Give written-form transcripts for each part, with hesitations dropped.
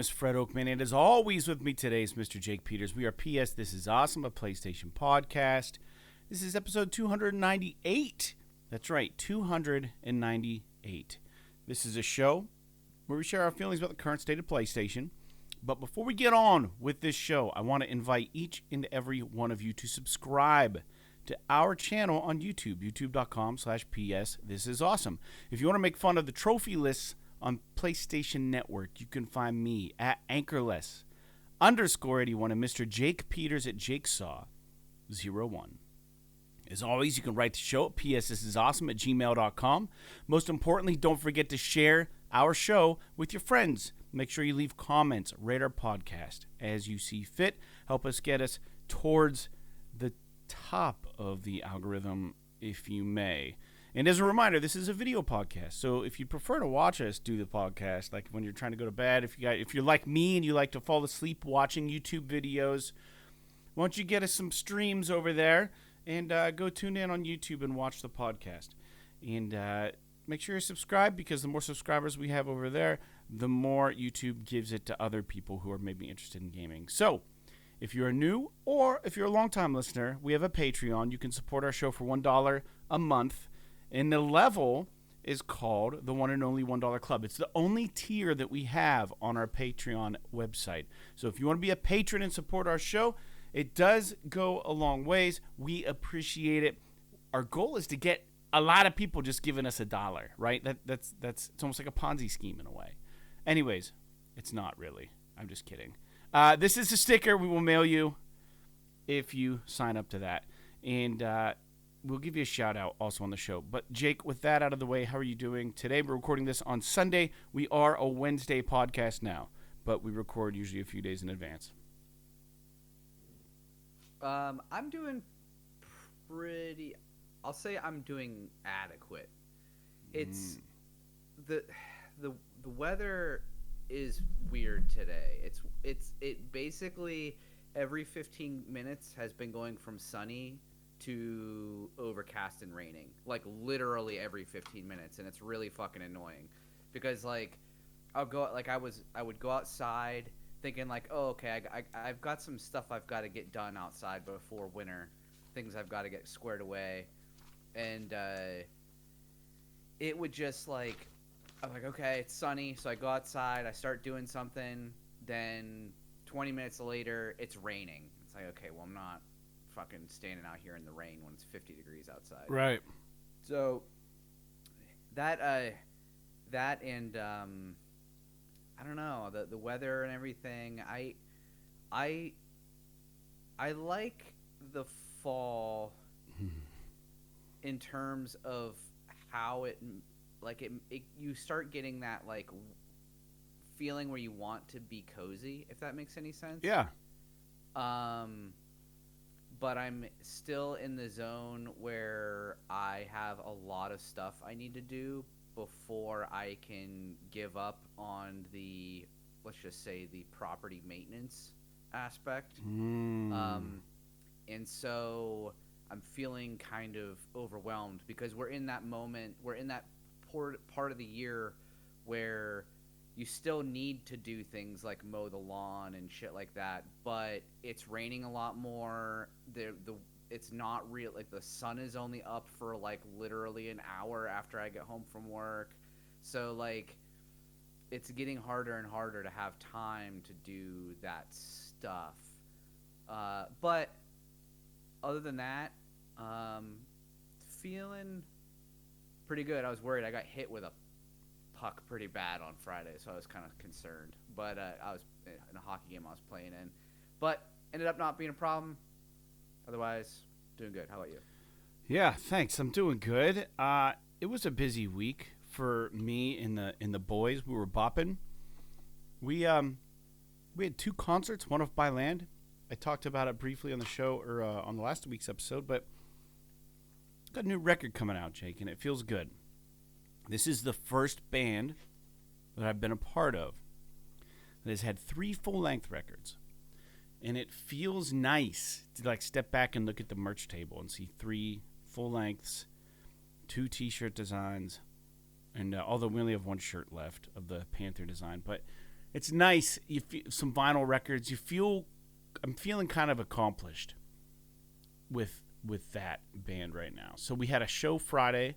is Fred Oakman, and as always with me today is Mr. Jake Peters. We are PS This Is Awesome, a PlayStation podcast. This is episode 298. That's right, 298. This is a show where we share our feelings about the current state of PlayStation. But before we get on with this show, I want to invite each and every one of you to subscribe to our channel on YouTube, youtube.com/PS This Is Awesome. If you want to make fun of the trophy lists on PlayStation Network, you can find me at Anchorless _81 and Mr. Jake Peters at Jakesaw01. As always, you can write the show at psthisisawesome@gmail.com. Most importantly, don't forget to share our show with your friends. Make sure you leave comments, rate our podcast as you see fit. Help us get us towards the top of the algorithm, if you may. And as a reminder, this is a video podcast, so if you prefer to watch us do the podcast, like when you're trying to go to bed, if you're like me and you like to fall asleep watching YouTube videos, why don't you get us some streams over there and go tune in on YouTube and watch the podcast. And make sure you're subscribed, because the more subscribers we have over there, the more YouTube gives it to other people who are maybe interested in gaming. So if you're new or if you're a long-time listener, we have a Patreon. You can support our show for $1 a month. And the level is called the One and Only $1 Club. It's the only tier that we have on our Patreon website. So if you want to be a patron and support our show, it does go a long ways. We appreciate it. Our goal is to get a lot of people just giving us $1, right? That's it's almost like a Ponzi scheme in a way. Anyways, it's not really. I'm just kidding. This is a sticker we will mail you if you sign up to that. And we'll give you a shout out also on the show. But Jake, with that out of the way, how are you doing today? We're recording this on Sunday. We are a Wednesday podcast now, but we record usually a few days in advance. I'm doing pretty. I'll say I'm doing adequate. It's the weather is weird today. It basically every 15 minutes has been going from sunny to overcast and raining, like literally every 15 minutes, and it's really fucking annoying because like I would go outside thinking like, oh, okay, I've got some stuff I've got to get done outside before winter, things I've got to get squared away, and it would just like, I'm like, okay, it's sunny, so I go outside, I start doing something, then 20 minutes later it's raining. It's like, okay, well, I'm not fucking standing out here in the rain when it's 50 degrees outside. Right. So that and I don't know, the weather and everything. I like the fall in terms of how it you start getting that like feeling where you want to be cozy, if that makes any sense. Yeah. But I'm still in the zone where I have a lot of stuff I need to do before I can give up on the, let's just say, the property maintenance aspect. And so I'm feeling kind of overwhelmed because we're in that moment, we're in that part of the year where you still need to do things like mow the lawn and shit like that, but it's raining a lot more. It's not real. Like the sun is only up for like literally an hour after I get home from work. So like it's getting harder and harder to have time to do that stuff. But other than that, feeling pretty good. I was worried. I got hit with a puck pretty bad on Friday, so I was kind of concerned. But I was in a hockey game I was playing in, but ended up not being a problem. Otherwise, doing good. How about you? Yeah, thanks. I'm doing good. It was a busy week for me and the boys. We were bopping. We had 2 concerts, one off by land. I talked about it briefly on the show or on the last week's episode, but got a new record coming out, Jake, and it feels good. This is the first band that I've been a part of that has had 3 full-length records. And it feels nice to like step back and look at the merch table and see 3 full-lengths, 2 t-shirt designs, and although we only have 1 shirt left of the Panther design, but it's nice. You feel some vinyl records. I'm feeling kind of accomplished with that band right now. So we had a show Friday.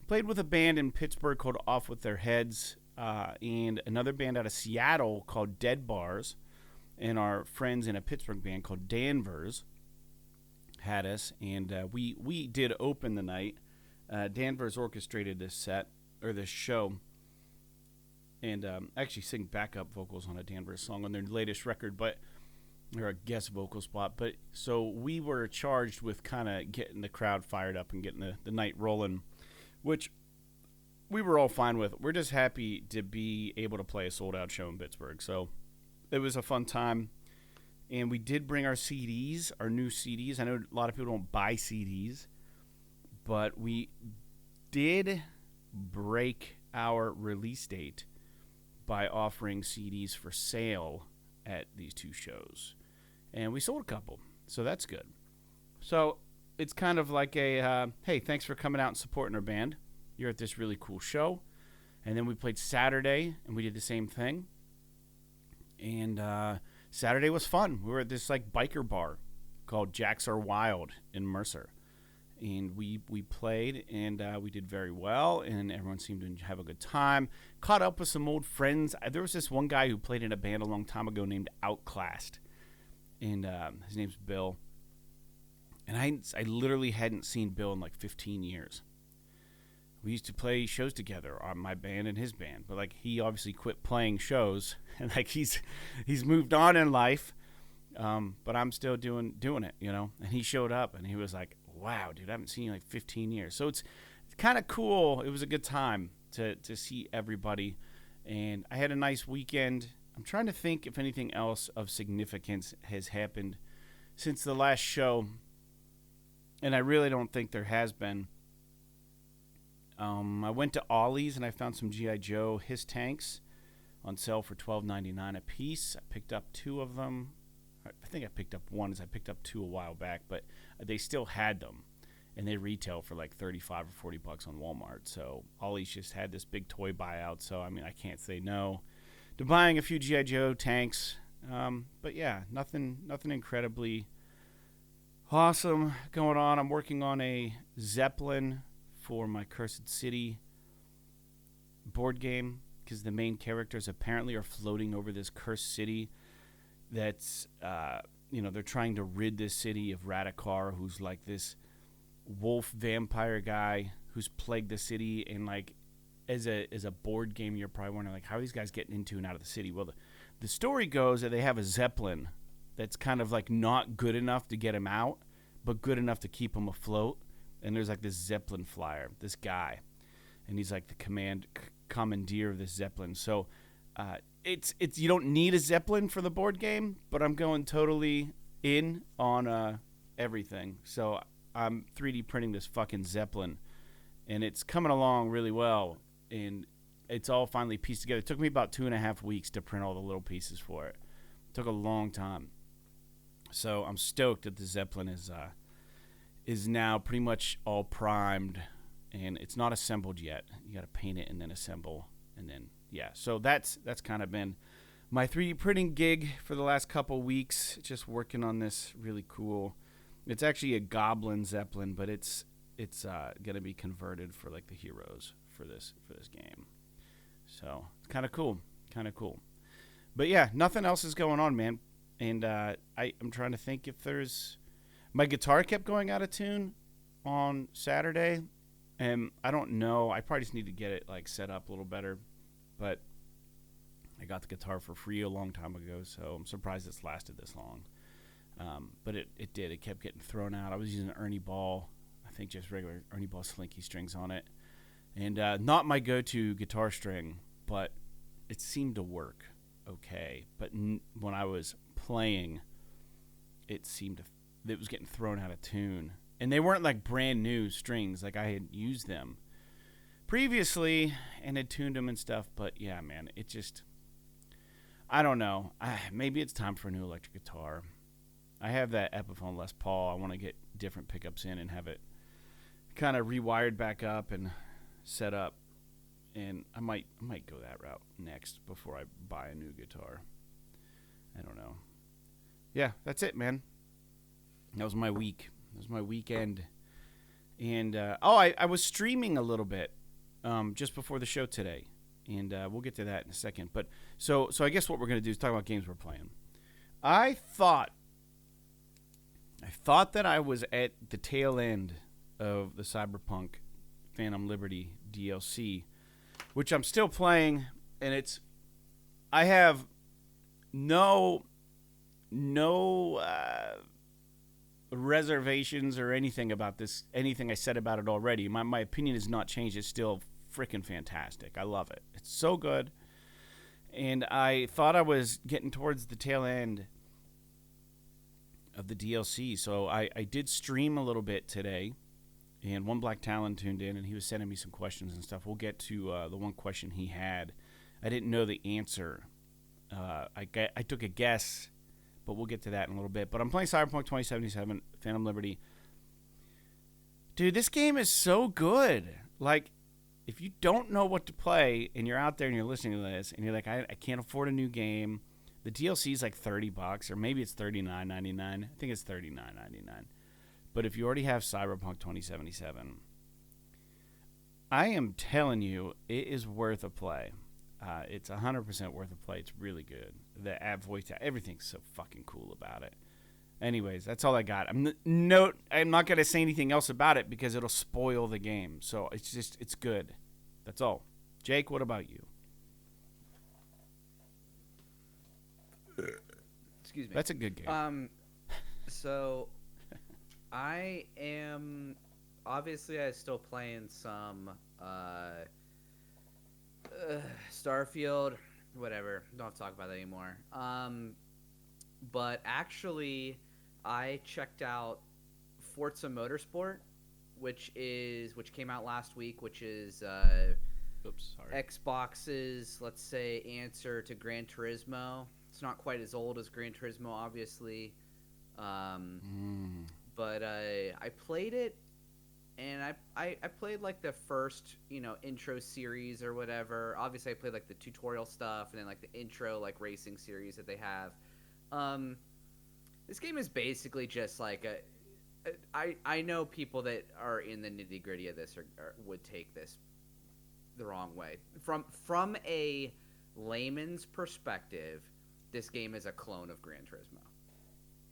Played with a band in Pittsburgh called Off With Their Heads, and another band out of Seattle called Dead Bars, and our friends in a Pittsburgh band called Danvers had us, and we did open the night. Danvers orchestrated this set, or this show, and actually sing backup vocals on a Danvers song on their latest record, but or a guest vocal spot. But so we were charged with kind of getting the crowd fired up and getting the night rolling, which we were all fine with. We're just happy to be able to play a sold-out show in Pittsburgh. So it was a fun time. And we did bring our CDs, our new CDs. I know a lot of people don't buy CDs, but we did break our release date by offering CDs for sale at these two shows. And we sold a couple, so that's good. So it's kind of like a, hey, thanks for coming out and supporting our band. You're at this really cool show. And then we played Saturday, and we did the same thing. And Saturday was fun. We were at this like biker bar called Jacks Are Wild in Mercer. And we played, and we did very well, and everyone seemed to have a good time. Caught up with some old friends. There was this one guy who played in a band a long time ago named Outclassed, and his name's Bill. And I literally hadn't seen Bill in like 15 years. We used to play shows together on my band and his band, but like he obviously quit playing shows, and like he's moved on in life. But I'm still doing it, you know. And he showed up, and he was like, "Wow, dude, I haven't seen you in like 15 years." So it's kind of cool. It was a good time to see everybody, and I had a nice weekend. I'm trying to think if anything else of significance has happened since the last show, and I really don't think there has been. I went to Ollie's, and I found some G.I. Joe Hiss tanks on sale for $12.99 a piece. I picked up two of them. I think I picked up one, as I picked up two a while back, but they still had them, and they retail for like $35 or $40 on Walmart. So Ollie's just had this big toy buyout, so I mean I can't say no to buying a few G.I. Joe tanks. But yeah, nothing incredibly awesome going on. I'm working on a Zeppelin for my Cursed City board game, because the main characters apparently are floating over this cursed city that's, they're trying to rid this city of Radikar, who's like this wolf vampire guy who's plagued the city. And like, as a board game, you're probably wondering, like, how are these guys getting into and out of the city? Well, the story goes that they have a Zeppelin that's kind of like not good enough to get him out, but good enough to keep him afloat. And there's like this Zeppelin flyer, this guy, and he's like the commandeer of this Zeppelin. So it's you don't need a Zeppelin for the board game, but I'm going totally in on everything. So I'm 3D printing this fucking Zeppelin, and it's coming along really well, and it's all finally pieced together. It took me about 2.5 weeks to print all the little pieces for it. It took a long time. So I'm stoked that the Zeppelin is now pretty much all primed, and it's not assembled yet. You got to paint it and then assemble, and then yeah. So that's kind of been my 3D printing gig for the last couple weeks. Just working on this really cool. It's actually a Goblin Zeppelin, but it's gonna be converted for like the heroes for this game. So it's kind of cool. But yeah, nothing else is going on, man. And I'm trying to think if there's. My guitar kept going out of tune on Saturday, and I don't know. I probably just need to get it like set up a little better. But I got the guitar for free a long time ago, so I'm surprised it's lasted this long. But it did. It kept getting thrown out. I was using an Ernie Ball, I think just regular Ernie Ball slinky strings on it, and not my go-to guitar string, but it seemed to work okay. But when I was playing, it was getting thrown out of tune. And they weren't like brand new strings. Like I had used them previously and had tuned them and stuff. But yeah, man, it just, I don't know. Maybe it's time for a new electric guitar. I have that Epiphone Les Paul. I want to get different pickups in and have it kind of rewired back up and set up. and I might go that route next before I buy a new guitar. I don't know. Yeah, that's it, man. That was my week. That was my weekend. And I was streaming a little bit just before the show today, and we'll get to that in a second. But so I guess what we're gonna do is talk about games we're playing. I thought that I was at the tail end of the Cyberpunk Phantom Liberty DLC, which I'm still playing, and I have no reservations or anything about this, anything I said about it already. My opinion has not changed. It's still freaking fantastic. I love it. It's so good. And I thought I was getting towards the tail end of the DLC, so I did stream a little bit today, and One Black Talon tuned in, and he was sending me some questions and stuff. We'll get to the one question he had. I didn't know the answer. I took a guess, but we'll get to that in a little bit. But I'm playing Cyberpunk 2077, Phantom Liberty. Dude, this game is so good. Like, if you don't know what to play, and you're out there and you're listening to this, and you're like, I can't afford a new game, the DLC is like $30, or maybe it's $39.99. I think it's $39.99. But if you already have Cyberpunk 2077, I am telling you, it is worth a play. It's 100% worth a play. It's really good. The app voice, everything's so fucking cool about it. Anyways, that's all I got. I'm not going to say anything else about it because it'll spoil the game. So it's good. That's all. Jake, what about you? Excuse me. That's a good game. So I am obviously still playing some Starfield, whatever. Don't have to talk about that anymore. But actually, I checked out Forza Motorsport, which came out last week, which is Xbox's, let's say, answer to Gran Turismo. It's not quite as old as Gran Turismo, obviously, but I played it, and I played like the first intro series or whatever. Obviously, I played like the tutorial stuff, and then like the intro like racing series that they have. This game is basically just like I know people that are in the nitty gritty of this would take this the wrong way. From a layman's perspective, this game is a clone of Gran Turismo.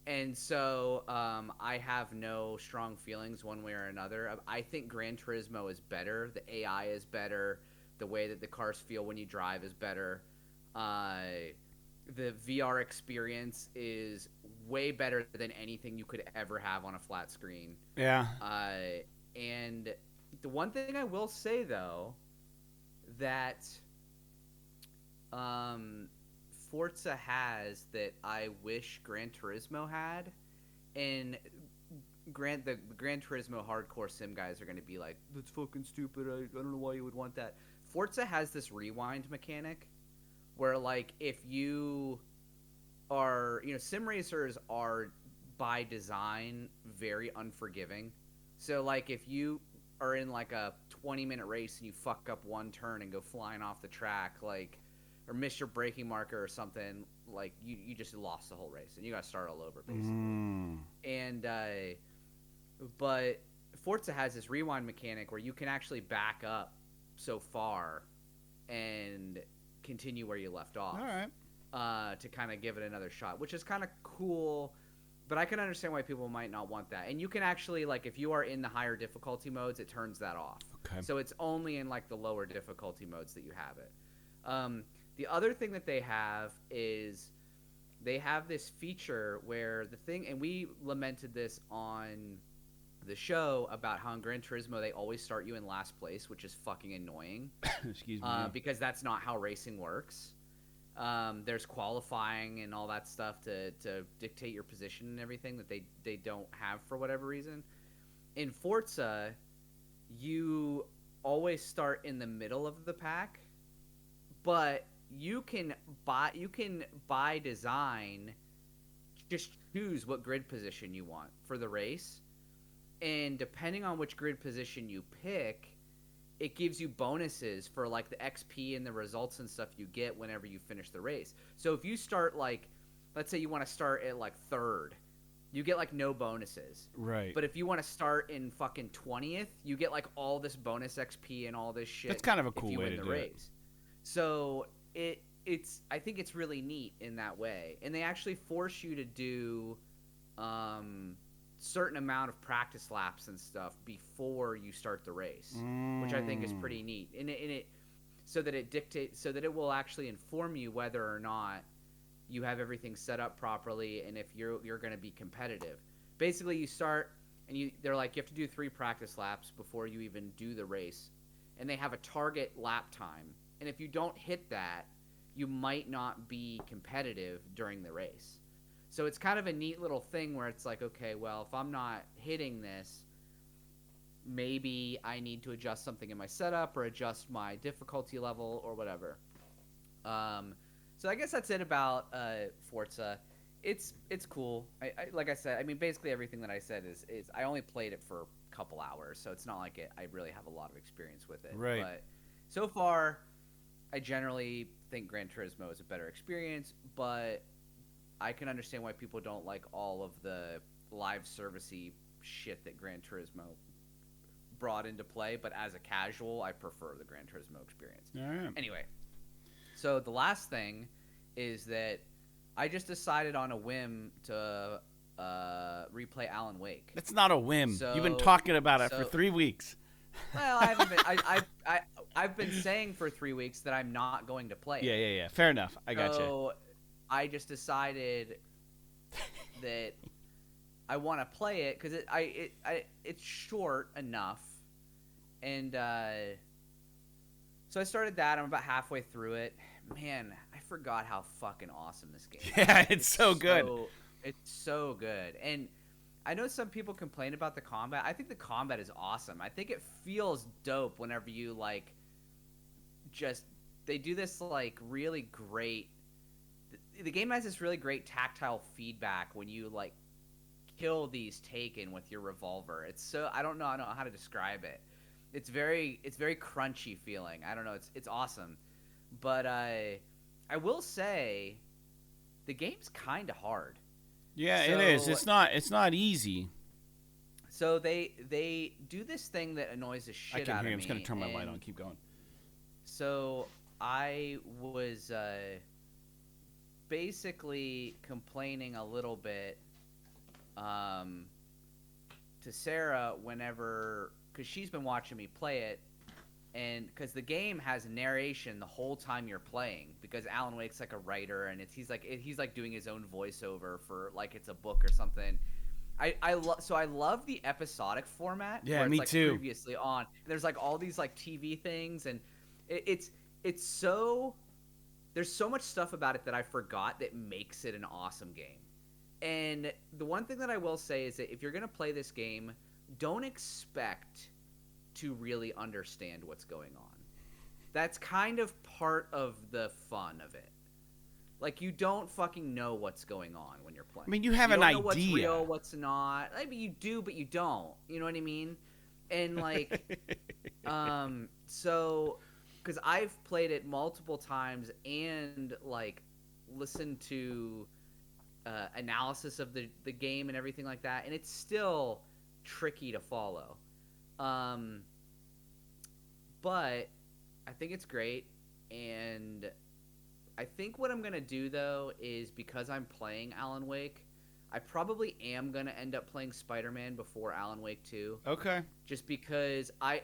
And so I have no strong feelings one way or another. I think Gran Turismo is better. The AI is better. The way that the cars feel when you drive is better. The VR experience is way better than anything you could ever have on a flat screen. Yeah. And the one thing I will say, though, that Forza has that I wish Gran Turismo had, and the Gran Turismo hardcore sim guys are going to be like, that's fucking stupid, I don't know why you would want that. Forza has this rewind mechanic where, like, if you are, sim racers are by design very unforgiving. So, like, if you are in like a 20-minute race and you fuck up one turn and go flying off the track, like, or miss your braking marker or something, like, you just lost the whole race and you got to start all over, basically. And but Forza has this rewind mechanic where you can actually back up so far and continue where you left off. All right. To kind of give it another shot, which is kind of cool. But I can understand why people might not want that. And you can actually, like, if you are in the higher difficulty modes, it turns that off. Okay. So it's only in, like, the lower difficulty modes that you have it. The other thing that they have is they have this feature where the thing, and we lamented this on the show about how in Gran Turismo they always start you in last place, which is fucking annoying. Excuse me. Because that's not how racing works. There's qualifying and all that stuff to dictate your position and everything that they don't have for whatever reason. In Forza, you always start in the middle of the pack, but you can by design just choose what grid position you want for the race, and depending on which grid position you pick, it gives you bonuses for like the XP and the results and stuff you get whenever you finish the race. So if you start like, let's say you want to start at like 3rd, you get like no bonuses. Right. But if you want to start in fucking 20th, you get like all this bonus XP and all this shit. That's kind of a cool if you way win to the do race. it. So I think it's really neat in that way. And they actually force you to do certain amount of practice laps and stuff before you start the race, which I think is pretty neat. And it so that it will actually inform you whether or not you have everything set up properly and if you're going to be competitive. Basically, you start and they're like, you have to do 3 practice laps before you even do the race, and they have a target lap time. And if you don't hit that, you might not be competitive during the race. So it's kind of a neat little thing where it's like, okay, well, if I'm not hitting this, maybe I need to adjust something in my setup or adjust my difficulty level or whatever. So I guess that's it about Forza. It's cool. I like I said, I mean, basically everything that I said is I only played it for a couple hours, so it's not like I really have a lot of experience with it. Right. But so far, I generally think Gran Turismo is a better experience, but I can understand why people don't like all of the live servicey shit that Gran Turismo brought into play. But as a casual, I prefer the Gran Turismo experience. All right. Anyway, so the last thing is that I just decided on a whim to replay Alan Wake. That's not a whim. You've been talking about it for 3 weeks. Well, I haven't been. I've been saying for 3 weeks that I'm not going to play it. Yeah. Fair enough. I got you. So I just decided that I want to play it because it's short enough, and so I started that. I'm about halfway through it. Man, I forgot how fucking awesome this game is. Yeah, it's so good. It's so good. And I know some people complain about the combat. I think the combat is awesome. I think it feels dope whenever you like they do this like really great. The game has this really great tactile feedback when you like kill these Taken with your revolver. It's so I don't know how to describe it. It's very crunchy feeling. I don't know. It's awesome. But I will say the game's kind of hard. Yeah, it is. It's not easy. So they do this thing that annoys the shit out of me. I can hear you. I'm just going to turn my light on. Keep going. So I was basically complaining a little bit to Sarah because she's been watching me play it. And because the game has narration the whole time you're playing, because Alan Wake's like a writer, and he's like doing his own voiceover for like it's a book or something. I love the episodic format. Yeah, where it's me like too. Previously on, there's like all these like TV things, and it's so there's so much stuff about it that I forgot that makes it an awesome game. And the one thing that I will say is that if you're gonna play this game, don't expect to really understand what's going on. That's kind of part of the fun of it. Like, you don't fucking know what's going on when you're playing. I mean, you have an idea. What's real, what's not. I mean, you do, but you don't. You know what I mean? And like, so, because I've played it multiple times and like listened to analysis of the game and everything like that, and it's still tricky to follow. But I think it's great, and I think what I'm going to do, though, is because I'm playing Alan Wake, I probably am going to end up playing Spider-Man before Alan Wake 2. Okay. Just because I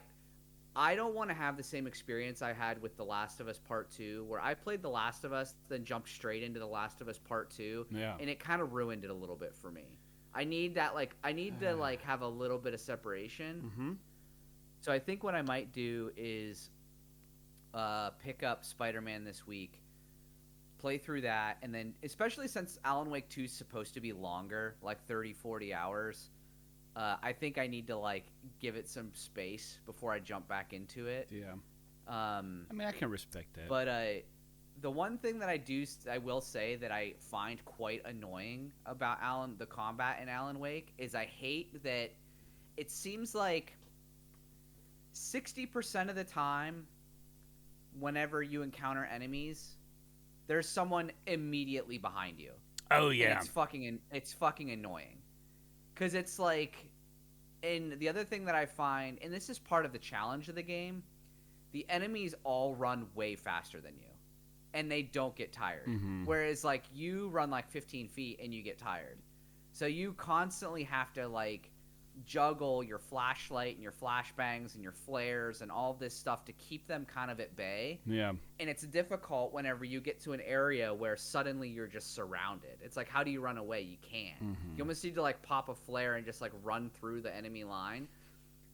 don't want to have the same experience I had with The Last of Us Part 2, where I played The Last of Us, then jumped straight into The Last of Us Part 2, and it kind of ruined it a little bit for me. I need to have a little bit of separation. Mm-hmm. So I think what I might do is pick up Spider-Man this week, play through that, and then, especially since Alan Wake 2 is supposed to be longer, like 30, 40 hours, I think I need to like give it some space before I jump back into it. Yeah. I mean, I can respect that. But the one thing that I will say that I find quite annoying about the combat in Alan Wake is I hate that it seems like 60% of the time, whenever you encounter enemies, there's someone immediately behind you. Oh yeah, And it's fucking annoying, because it's like, and the other thing that I find, and this is part of the challenge of the game, the enemies all run way faster than you, and they don't get tired. Mm-hmm. Whereas like you run like 15 feet and you get tired, so you constantly have to like juggle your flashlight and your flashbangs and your flares and all this stuff to keep them kind of at bay. Yeah. And it's difficult whenever you get to an area where suddenly you're just surrounded. It's like, how do you run away? You can't. Mm-hmm. You almost need to like pop a flare and just like run through the enemy line.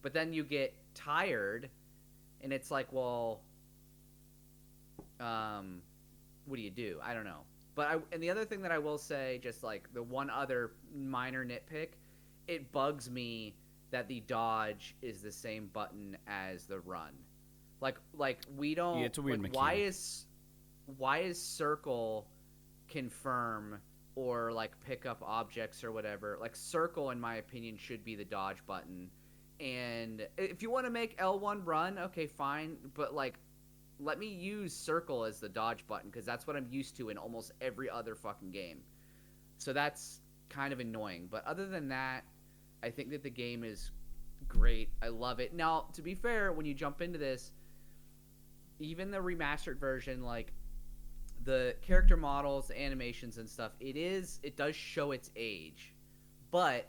But then you get tired and it's like, well, what do you do? I don't know. And the other thing that I will say, just like the one other minor nitpick, it bugs me that the dodge is the same button as the run. Like we don't. Yeah, it's a weird mechanic. Why is circle confirm or like pick up objects or whatever? Like circle, in my opinion, should be the dodge button. And if you want to make L1 run, okay, fine. But like, let me use circle as the dodge button, because that's what I'm used to in almost every other fucking game. So that's kind of annoying. But other than that, I think that the game is great. I love it. Now, to be fair, when you jump into this, even the remastered version, like the character models, the animations and stuff, it does show its age, but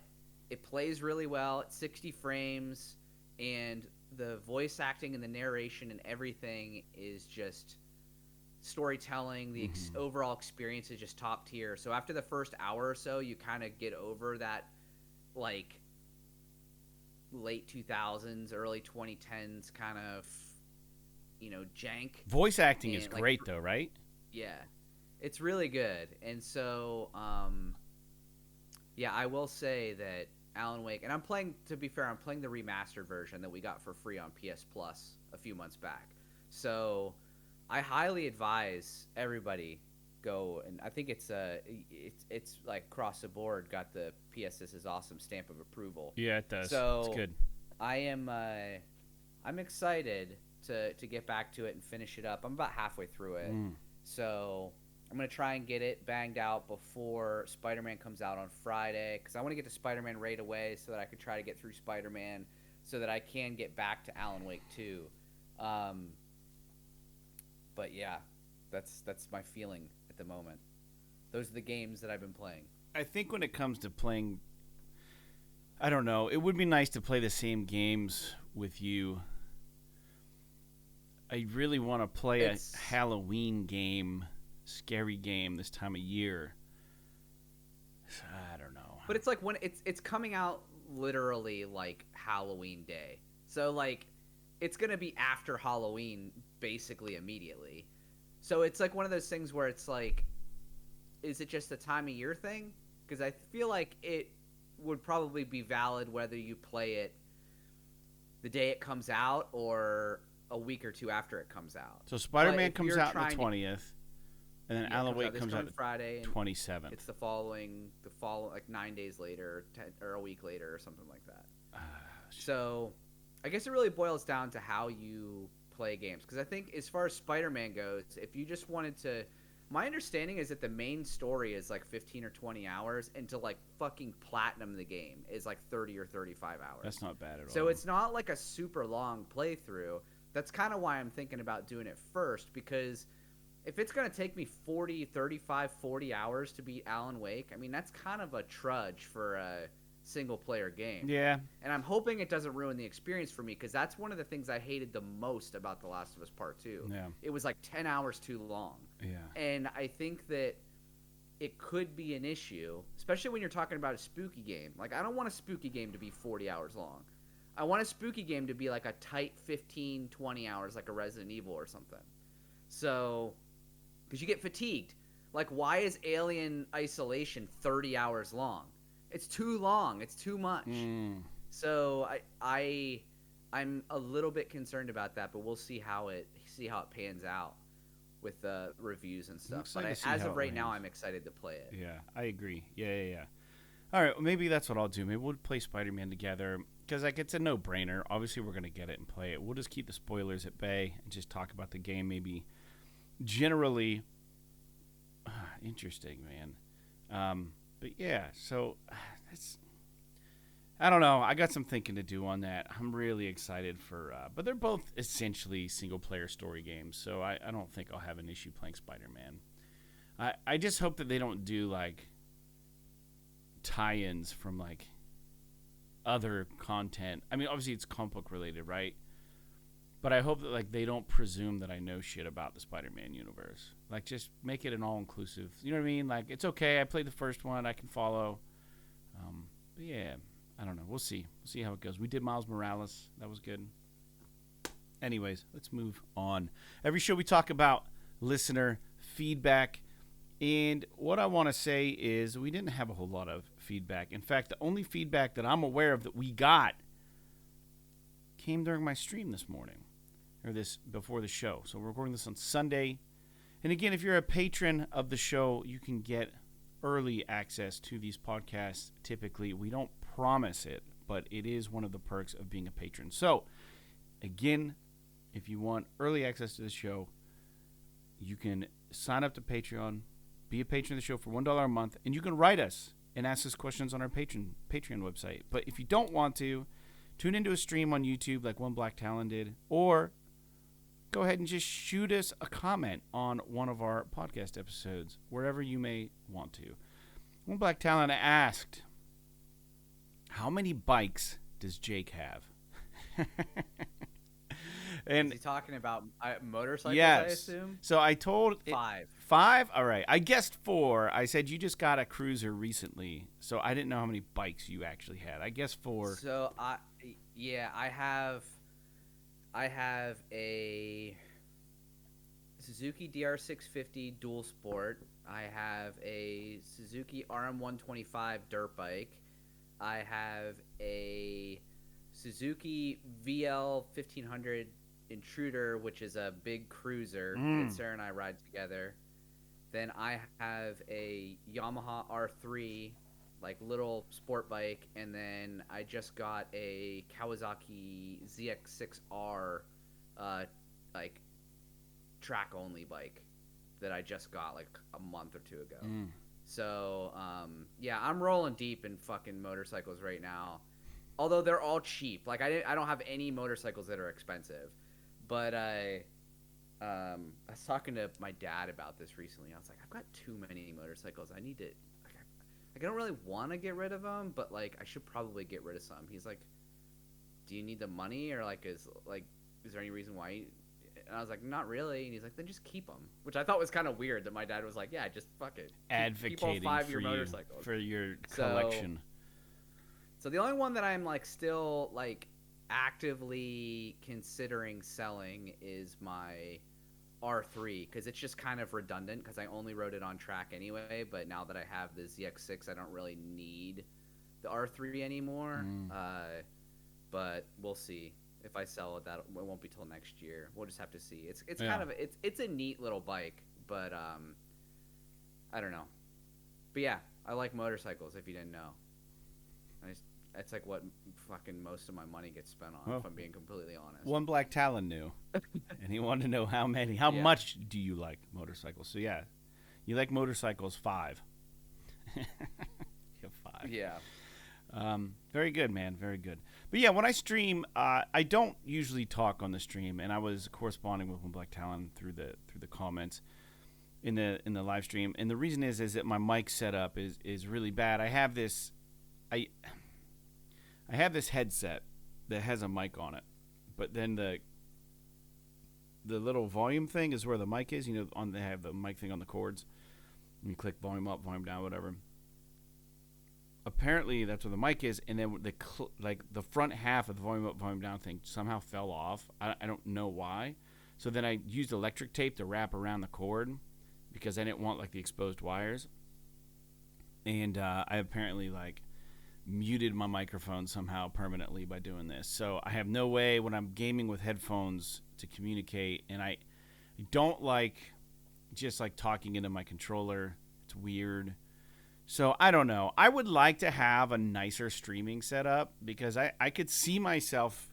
it plays really well at 60 frames, and the voice acting and the narration and everything is just storytelling. The overall experience is just top tier. So after the first hour or so, you kind of get over that like late 2000s, early 2010s kind of, jank. Voice acting is great though, right? Yeah, it's really good. And so, yeah, I will say that Alan Wake, and to be fair, I'm playing the remastered version that we got for free on PS Plus a few months back. So I highly advise everybody go, and I think it's like across the board got the PS This Is Awesome stamp of approval. Yeah, it does. So it's good. I'm excited to get back to it and finish it up. I'm about halfway through it. So I'm going to try and get it banged out before Spider-Man comes out on Friday, because I want to get to Spider-Man right away so that I can try to get through Spider-Man so that I can get back to Alan Wake 2. But yeah, that's my feeling at the moment. Those are the games that I've been playing. I think when it comes to playing, I don't know, it would be nice to play the same games with you. I really want to play a Halloween game, scary game this time of year. I don't know. But it's like when it's coming out literally like Halloween Day. So like it's going to be after Halloween basically immediately. So it's like one of those things where it's like, is it just a time of year thing? Because I feel like it would probably be valid whether you play it the day it comes out or a week or two after it comes out. So Spider-Man comes out on the 20th, and then Alan Wake comes out Friday, 27th. It's the following like 9 days later, or a week later, or something like that. So I guess it really boils down to how you play games. Because I think as far as Spider-Man goes, if you just wanted to, my understanding is that the main story is like 15 or 20 hours, and to like fucking platinum the game is like 30 or 35 hours. That's not bad at all. So it's not like a super long playthrough. That's kind of why I'm thinking about doing it first, because if it's going to take me 40, 35, 40 hours to beat Alan Wake, I mean, that's kind of a trudge for a single-player game. Yeah. And I'm hoping it doesn't ruin the experience for me, because that's one of the things I hated the most about The Last of Us Part 2. Yeah. It was like 10 hours too long. Yeah. And I think that it could be an issue, especially when you're talking about a spooky game. Like, I don't want a spooky game to be 40 hours long. I want a spooky game to be like a tight 15, 20 hours, like a Resident Evil or something. So, because you get fatigued. Like, why is Alien Isolation 30 hours long? It's too long. It's too much. So I'm a little bit concerned about that, but we'll see how it pans out with the reviews and stuff. But as of right now, I'm excited to play it. Yeah, I agree. Yeah. All right, well, maybe that's what I'll do. Maybe we'll play Spider-Man together. because like it's a no-brainer. Obviously, we're gonna get it and play it. We'll just keep the spoilers at bay and just talk about the game. Maybe generally interesting, man. But yeah, so that's. I don't know. I got some thinking to do on that. I'm really excited for, but they're both essentially single-player story games, so I don't think I'll have an issue playing Spider-Man. I just hope that they don't do like tie-ins from like other content. I mean, obviously it's comic book related, right? But I hope that like they don't presume that I know shit about the Spider-Man universe. Like, just make it an all-inclusive. You know what I mean? Like, it's okay. I played the first one. I can follow. But yeah, I don't know. We'll see. We'll see how it goes. We did Miles Morales. That was good. Anyways, let's move on. Every show we talk about listener feedback. And what I want to say is we didn't have a whole lot of feedback. In fact, the only feedback that I'm aware of that we got came during my stream this morning. Or this before the show. So we're recording this on Sunday. And again, if you're a patron of the show, you can get early access to these podcasts. Typically, we don't promise it, but it is one of the perks of being a patron. So, again, if you want early access to the show, you can sign up to Patreon, be a patron of the show for $1 a month, and you can write us and ask us questions on our Patreon website. But if you don't want to, tune into a stream on YouTube like One Black Talon did, or go ahead and just shoot us a comment on one of our podcast episodes, wherever you may want to. One Black Talon asked, how many bikes does Jake have? And is he talking about motorcycles, yes. I assume? So I told... 5. 5? All right. I guessed 4. I said you just got a cruiser recently, so I didn't know how many bikes you actually had. I guess 4. So, I have a Suzuki DR650 Dual Sport. I have a Suzuki RM125 dirt bike. I have a Suzuki VL 1500 Intruder, which is a big cruiser that Sarah and I ride together. Then I have a Yamaha R3, like little sport bike, and then I just got a Kawasaki ZX6R, like track only bike that I just got like a month or two ago. So yeah, I'm rolling deep in fucking motorcycles right now. Although they're all cheap. Like I don't have any motorcycles that are expensive. But I was talking to my dad about this recently. I was like, I've got too many motorcycles. I need to. I don't really want to get rid of them, but like I should probably get rid of some. He's like, do you need the money, or is there any reason why? And I was like, not really. And he's like, then just keep them. Which I thought was kind of weird that my dad was like, yeah, just fuck it. Advocating keep all 5 of for your you, motorcycles for your collection. So the only one that I'm like still like actively considering selling is my R3, because it's just kind of redundant because I only rode it on track anyway. But now that I have the ZX6, I don't really need the R3 anymore. But we'll see. If I sell it, it won't be till next year. We'll just have to see. It's kind of it's a neat little bike, but I don't know. But yeah, I like motorcycles. If you didn't know, it's like what fucking most of my money gets spent on. If I'm being completely honest. One Black Talon knew, and he wanted to know how much do you like motorcycles? So yeah, you like motorcycles 5. You have 5. Yeah. Very good, man. Very good. But yeah, when I stream, I don't usually talk on the stream, and I was corresponding with One Black Talon through the comments in the live stream. And the reason is that my mic setup is really bad. I have this headset that has a mic on it, but then the little volume thing is where the mic is. You know, they have the mic thing on the cords. And you click volume up, volume down, whatever. Apparently that's where the mic is, and then the front half of the volume up, volume down thing somehow fell off. I don't know why. So then I used electric tape to wrap around the cord because I didn't want like the exposed wires. And I apparently like muted my microphone somehow permanently by doing this. So I have no way when I'm gaming with headphones to communicate, and I don't like just like talking into my controller. It's weird. So I don't know. I would like to have a nicer streaming setup because I could see myself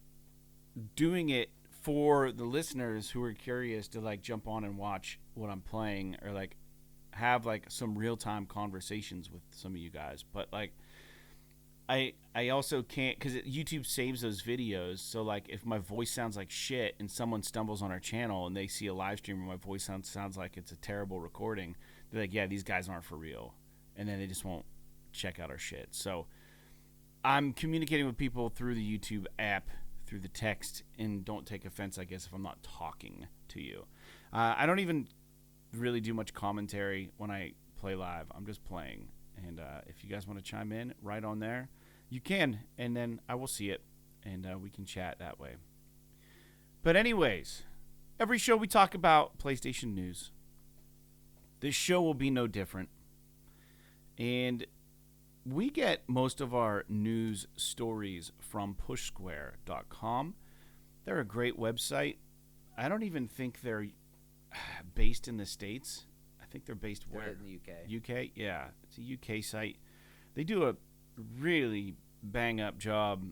doing it for the listeners who are curious to like jump on and watch what I'm playing or like have like some real-time conversations with some of you guys. But like I also can't because YouTube saves those videos. So like if my voice sounds like shit and someone stumbles on our channel and they see a live stream where my voice sounds like it's a terrible recording, they're like, yeah, these guys aren't for real. And then they just won't check out our shit. So I'm communicating with people through the YouTube app, through the text, and don't take offense, I guess, if I'm not talking to you. I don't even really do much commentary when I play live. I'm just playing. And if you guys want to chime in right on there, you can. And then I will see it, and we can chat that way. But anyways, every show we talk about PlayStation news. This show will be no different. And we get most of our news stories from pushsquare.com. They're a great website. I don't even think they're based in the States. I think they're based where? In the UK. UK? Yeah, it's a UK site. They do a really bang-up job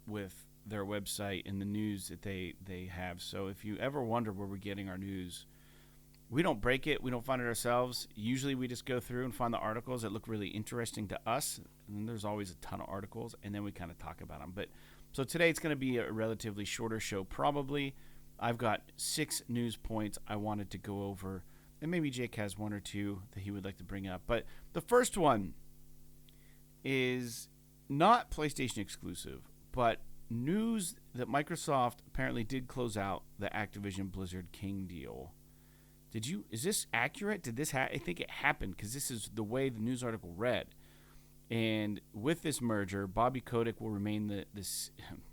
with their website and the news that they have. So if you ever wonder where we're getting our news, we don't break it. We don't find it ourselves. Usually we just go through and find the articles that look really interesting to us. And there's always a ton of articles, and then we kind of talk about them. But so today it's going to be a relatively shorter show probably. I've got 6 news points I wanted to go over, and maybe Jake has 1 or 2 that he would like to bring up. But the first one is not PlayStation exclusive, but news that Microsoft apparently did close out the Activision Blizzard King deal. Is this accurate? Did this I think it happened because this is the way the news article read. And with this merger, Bobby Kotick will remain the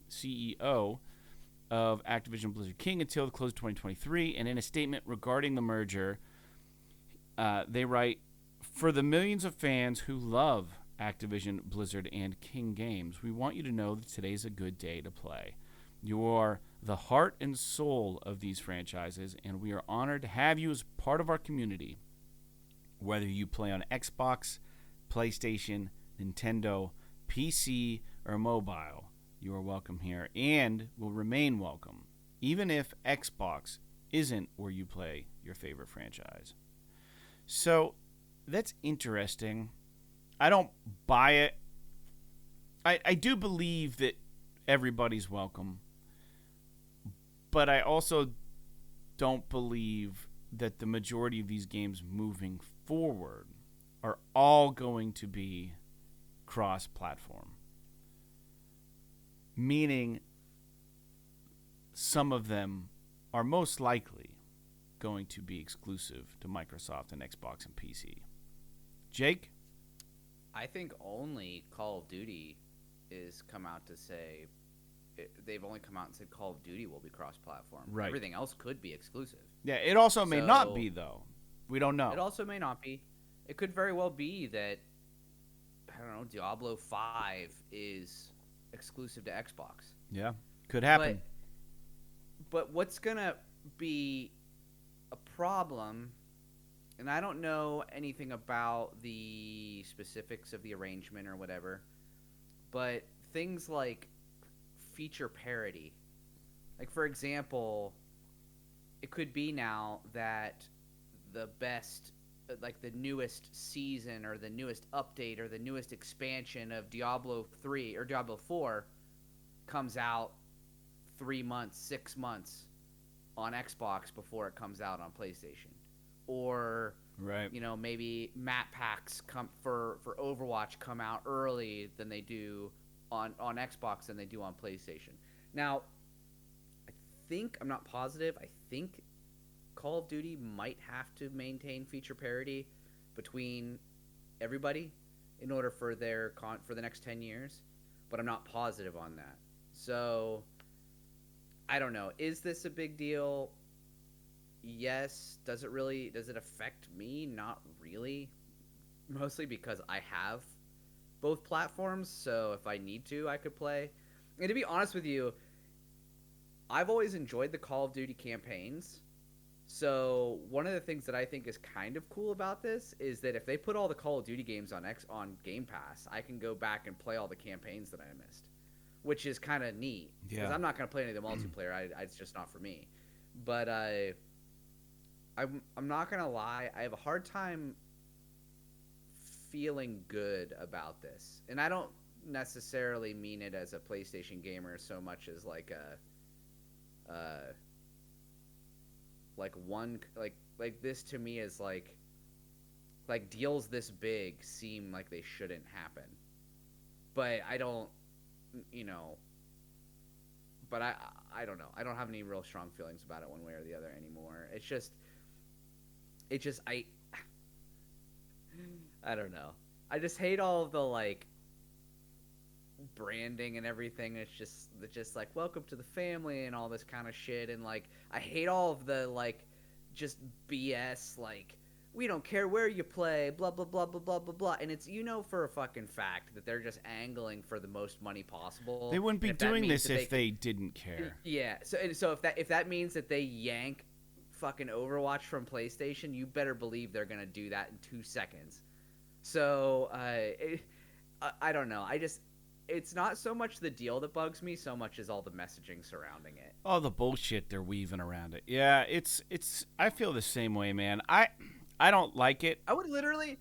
CEO of Activision Blizzard King until the close of 2023. And in a statement regarding the merger, they write, "For the millions of fans who love Activision, Blizzard, and King games, we want you to know that today's a good day to play. You are the heart and soul of these franchises, and we are honored to have you as part of our community. Whether you play on Xbox, PlayStation, Nintendo, PC, or mobile, you are welcome here and will remain welcome, even if Xbox isn't where you play your favorite franchise." So that's interesting. I don't buy it. I do believe that everybody's welcome. But I also don't believe that the majority of these games moving forward are all going to be cross-platform. Meaning some of them are most likely going to be exclusive to Microsoft and Xbox and PC. Jake? I think only Call of Duty is come out to say they've only come out and said Call of Duty will be cross-platform. Right. Everything else could be exclusive. Yeah, it also may not be, though. We don't know. It also may not be. It could very well be that, I don't know, Diablo 5 is exclusive to Xbox. Yeah, could happen. But what's going to be a problem, and I don't know anything about the specifics of the arrangement or whatever, but things like feature parity. Like, for example, it could be now that the best, like the newest season or the newest update or the newest expansion of Diablo 3 or Diablo 4 comes out 3 months, 6 months on Xbox before it comes out on PlayStation. Or, right, you know, maybe map packs come for Overwatch come out early than they do on Xbox than they do on PlayStation. Now, I'm not positive, I think Call of Duty might have to maintain feature parity between everybody in order for for the next 10 years, but I'm not positive on that. So, I don't know. Is this a big deal? Yes. Does it affect me? Not really. Mostly because I have both platforms, so if I need to, I could play. And to be honest with you, I've always enjoyed the Call of Duty campaigns, So one of the things that I think is kind of cool about this is that if they put all the Call of Duty games on Game Pass, I can go back and play all the campaigns that I missed, which is kind of neat. Because I'm not going to play any of the multiplayer. It's just not for me. But I'm not going to lie. I have a hard time feeling good about this. And I don't necessarily mean it as a PlayStation gamer so much as like this to me is like deals this big seem like they shouldn't happen, but I don't, but I don't know. I don't have any real strong feelings about it one way or the other anymore. It's just I don't know. I just hate all of the like branding and everything. It's just like welcome to the family and all this kind of shit, and like I hate all of the like just BS like we don't care where you play, blah blah blah blah blah blah blah, and it's for a fucking fact that they're just angling for the most money possible. They wouldn't be doing this if they didn't care. Yeah, so if that means that they yank fucking Overwatch from PlayStation, you better believe they're gonna do that in 2 seconds. So I don't know. It's not so much the deal that bugs me, so much as all the messaging surrounding it. All the bullshit they're weaving around it. Yeah, it's. I feel the same way, man. I don't like it. I would literally.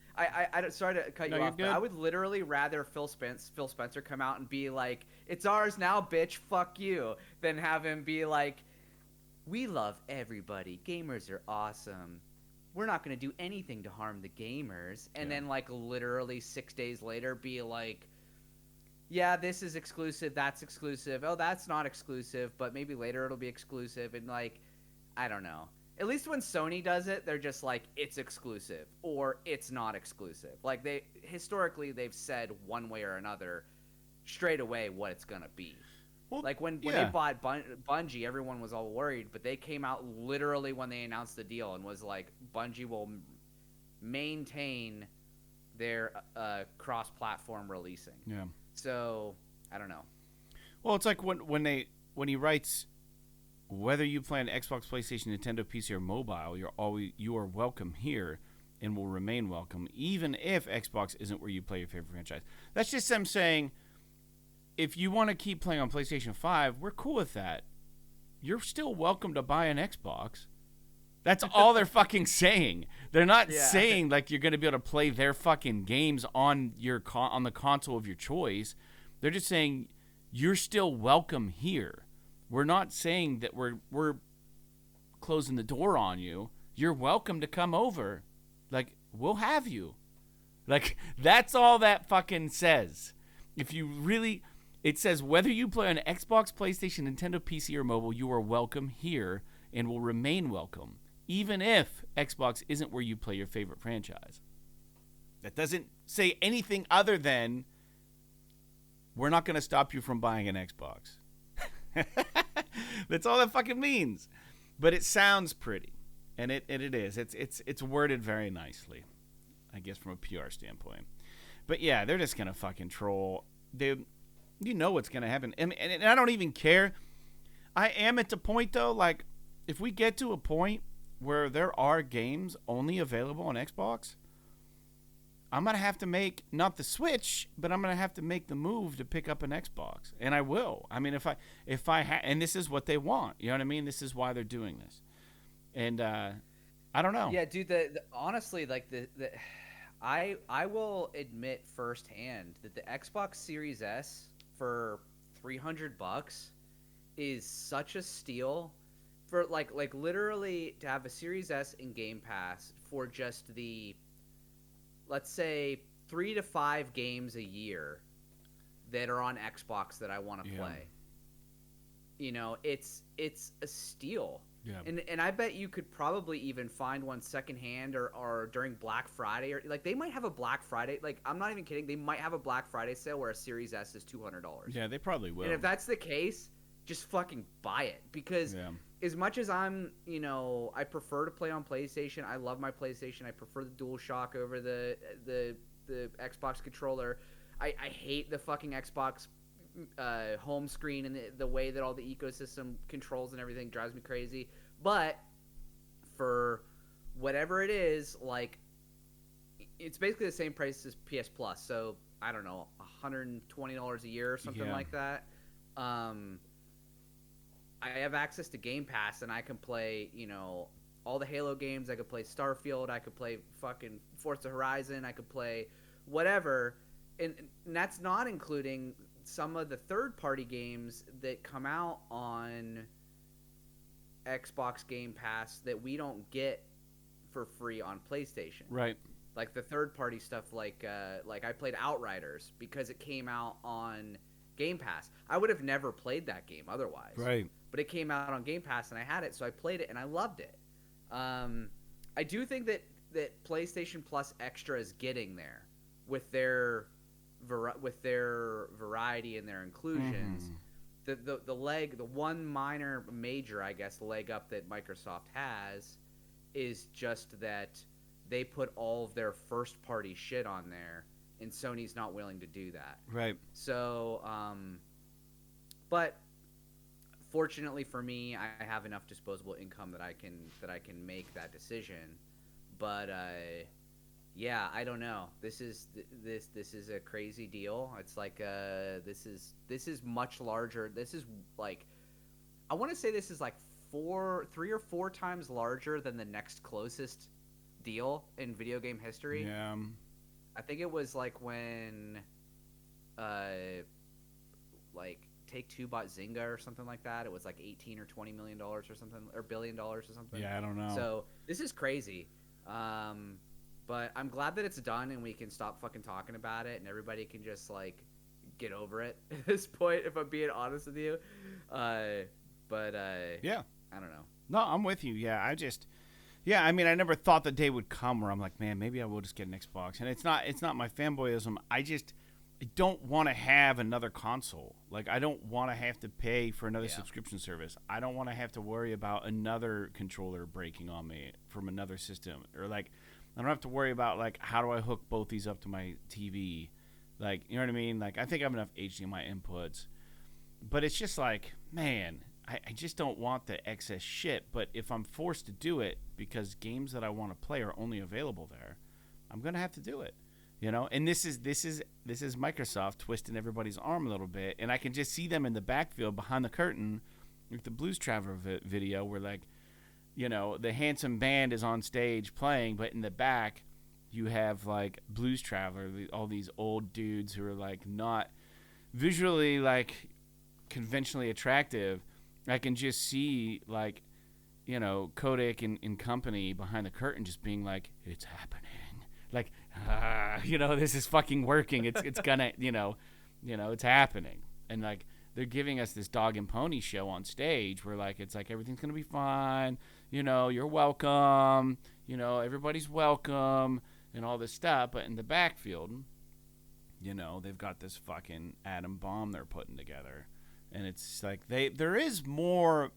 Sorry to cut you off, but I would literally rather Phil Spencer come out and be like, "It's ours now, bitch. Fuck you," than have him be like, "We love everybody. Gamers are awesome. We're not going to do anything to harm the gamers," and then like literally 6 days later be like, yeah, this is exclusive, that's exclusive, oh, that's not exclusive, but maybe later it'll be exclusive, and like, I don't know. At least when Sony does it, they're just like, it's exclusive, or it's not exclusive. Like, historically, they've said one way or another, straight away, what it's gonna be. Well, like, when they bought Bungie, everyone was all worried, but they came out literally when they announced the deal and was like, Bungie will maintain their cross-platform releasing. Yeah. So, I don't know. Well, it's like when he writes, whether you play on Xbox, PlayStation, Nintendo, PC, or mobile, you are welcome here and will remain welcome, even if Xbox isn't where you play your favorite franchise. That's just them saying, if you want to keep playing on PlayStation 5, we're cool with that. You're still welcome to buy an Xbox. That's all they're fucking saying. They're not saying like you're going to be able to play their fucking games on on the console of your choice. They're just saying you're still welcome here. We're not saying that we're closing the door on you. You're welcome to come over. Like, we'll have you. Like, that's all that fucking says. If you really, it says whether you play on Xbox, PlayStation, Nintendo, PC, or mobile, you are welcome here and will remain welcome, even if Xbox isn't where you play your favorite franchise. That doesn't say anything other than we're not going to stop you from buying an Xbox. That's all that fucking means. But it sounds pretty, and it is. It's worded very nicely, I guess, from a PR standpoint. But yeah, they're just gonna fucking troll. You know what's gonna happen, and I don't even care. I am at the point though, like if we get to a point where there are games only available on Xbox, I'm going to have to make, not the switch, but I'm going to have to make the move to pick up an Xbox. And I will. I mean, and this is what they want. You know what I mean? This is why they're doing this. And I don't know. Yeah, dude, honestly, like I will admit firsthand that the Xbox Series S for $300 is such a steal. For like literally to have a Series S in Game Pass for just the, let's say, 3 to 5 games a year that are on Xbox that I want to play. You know, it's a steal. Yeah. And I bet you could probably even find one secondhand or during Black Friday, or like they might have a Black Friday. Like, I'm not even kidding. They might have a Black Friday sale where a Series S is $200. Yeah, they probably will. And if that's the case, just fucking buy it, because as much as I'm, I prefer to play on PlayStation. I love my PlayStation. I prefer the DualShock over the Xbox controller. I hate the fucking Xbox home screen and the way that all the ecosystem controls and everything drives me crazy. But for whatever it is, like it's basically the same price as PS Plus. So I don't know, $120 a year or something like that. I have access to Game Pass, and I can play, all the Halo games. I could play Starfield. I could play fucking Forza Horizon. I could play whatever. And that's not including some of the third-party games that come out on Xbox Game Pass that we don't get for free on PlayStation. Right. Like the third-party stuff, like I played Outriders because it came out on Game Pass. I would have never played that game otherwise. Right. But it came out on Game Pass, and I had it, so I played it, and I loved it. I do think that PlayStation Plus Extra is getting there with their variety and their inclusions. Mm-hmm. The one minor major, I guess, leg up that Microsoft has is just that they put all of their first party shit on there, and Sony's not willing to do that. Right. So, but fortunately for me, I have enough disposable income that I can make that decision. But yeah, I don't know. This is a crazy deal. It's like this is much larger. This is like, I want to say this is like 3 or 4 times larger than the next closest deal in video game history. Yeah. I think it was like when like Take-Two bought Zynga or something like that. It was like $18 or $20 million or something, or $1 billion or something. Yeah, I don't know. So this is crazy. But I'm glad that it's done and we can stop fucking talking about it and everybody can just like get over it at this point, if I'm being honest with you. Yeah, I don't know. No, I'm with you. Yeah, I mean, I never thought the day would come where I'm like, man, maybe I will just get an Xbox. And it's not my fanboyism. I don't want to have another console. Like, I don't want to have to pay for another subscription service. I don't want to have to worry about another controller breaking on me from another system. Or, like, I don't have to worry about, like, how do I hook both these up to my TV? Like, you know what I mean? Like, I think I have enough HDMI inputs. But it's just like, man, I just don't want the excess shit. But if I'm forced to do it because games that I want to play are only available there, I'm going to have to do it. You know, and this is Microsoft twisting everybody's arm a little bit, and I can just see them in the backfield behind the curtain, with the Blues Traveler video, where, like, you know, the handsome band is on stage playing, but in the back you have, like, Blues Traveler, all these old dudes who are, like, not visually, like, conventionally attractive. I can just see, like, you know, Kodak and company behind the curtain just being like, it's happening. Like, you know, this is fucking working. It's gonna, you know, it's happening. And, like, they're giving us this dog and pony show on stage where, like, it's like everything's gonna be fine. You know, you're welcome. You know, everybody's welcome and all this stuff. But in the backfield, you know, they've got this fucking atom bomb they're putting together, and it's like there is more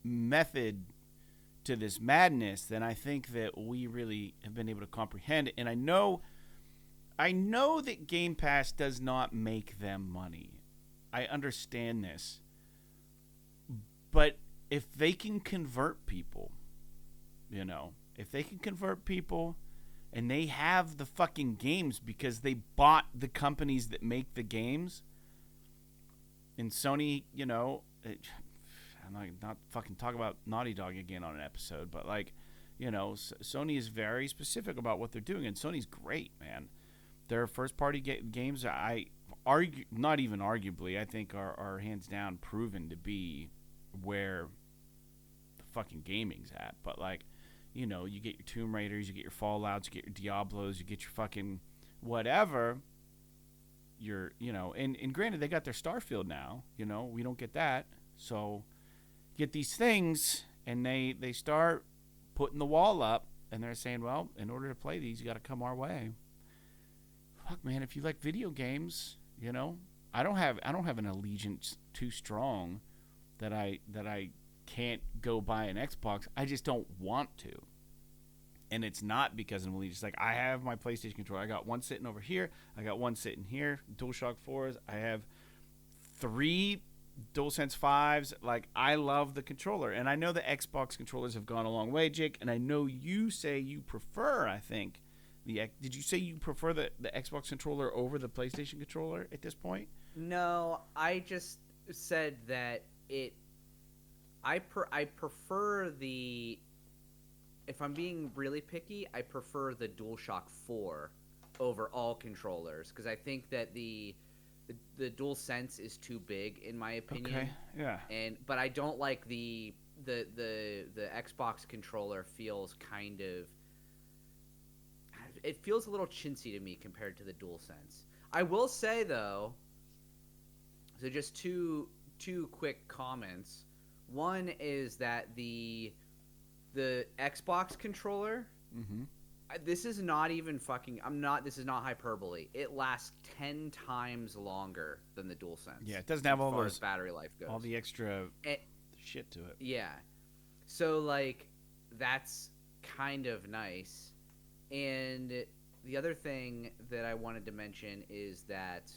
method to this madness than I think that we really have been able to comprehend. And I know that Game Pass does not make them money. I understand this. But if they can convert people, you know, if they can convert people and they have the fucking games because they bought the companies that make the games, and Sony, you know, I'm not fucking talk about Naughty Dog again on an episode, but, like, you know, Sony is very specific about what they're doing, and Sony's great, man. Their first-party games, I argue, not even arguably, I think are hands down proven to be where the fucking gaming's at. But, like, you know, you get your Tomb Raiders, you get your Fallouts, you get your Diablos, you get your fucking whatever. You know, and granted, they got their Starfield now. You know, we don't get that, so get these things, and they start putting the wall up, and they're saying, well, in order to play these, you got to come our way. Fuck, man, if you like video games, you know, I don't have an allegiance too strong that I can't go buy an Xbox. I just don't want to. And it's not because I'm allegiance. Like, I have my PlayStation controller. I got one sitting over here. I got one sitting here. DualShock 4s. I have 3 DualSense 5s, like, I love the controller. And I know the Xbox controllers have gone a long way, Jake. And I know you say you prefer, I think, did you say you prefer the Xbox controller over the PlayStation controller at this point? No, I just said that I prefer the. If I'm being really picky, I prefer the DualShock 4 over all controllers because I think that the DualSense is too big in my opinion. Okay. Yeah. But I don't like the Xbox controller feels kind of. It feels a little chintzy to me compared to the DualSense. I will say though. So just two quick comments. One is that the Xbox controller. Mm-hmm. This is not even fucking. This is not hyperbole. It lasts 10 times longer than the DualSense. Yeah, it doesn't have all those battery life goes. All the extra shit to it. Yeah, so like that's kind of nice. And the other thing that I wanted to mention is that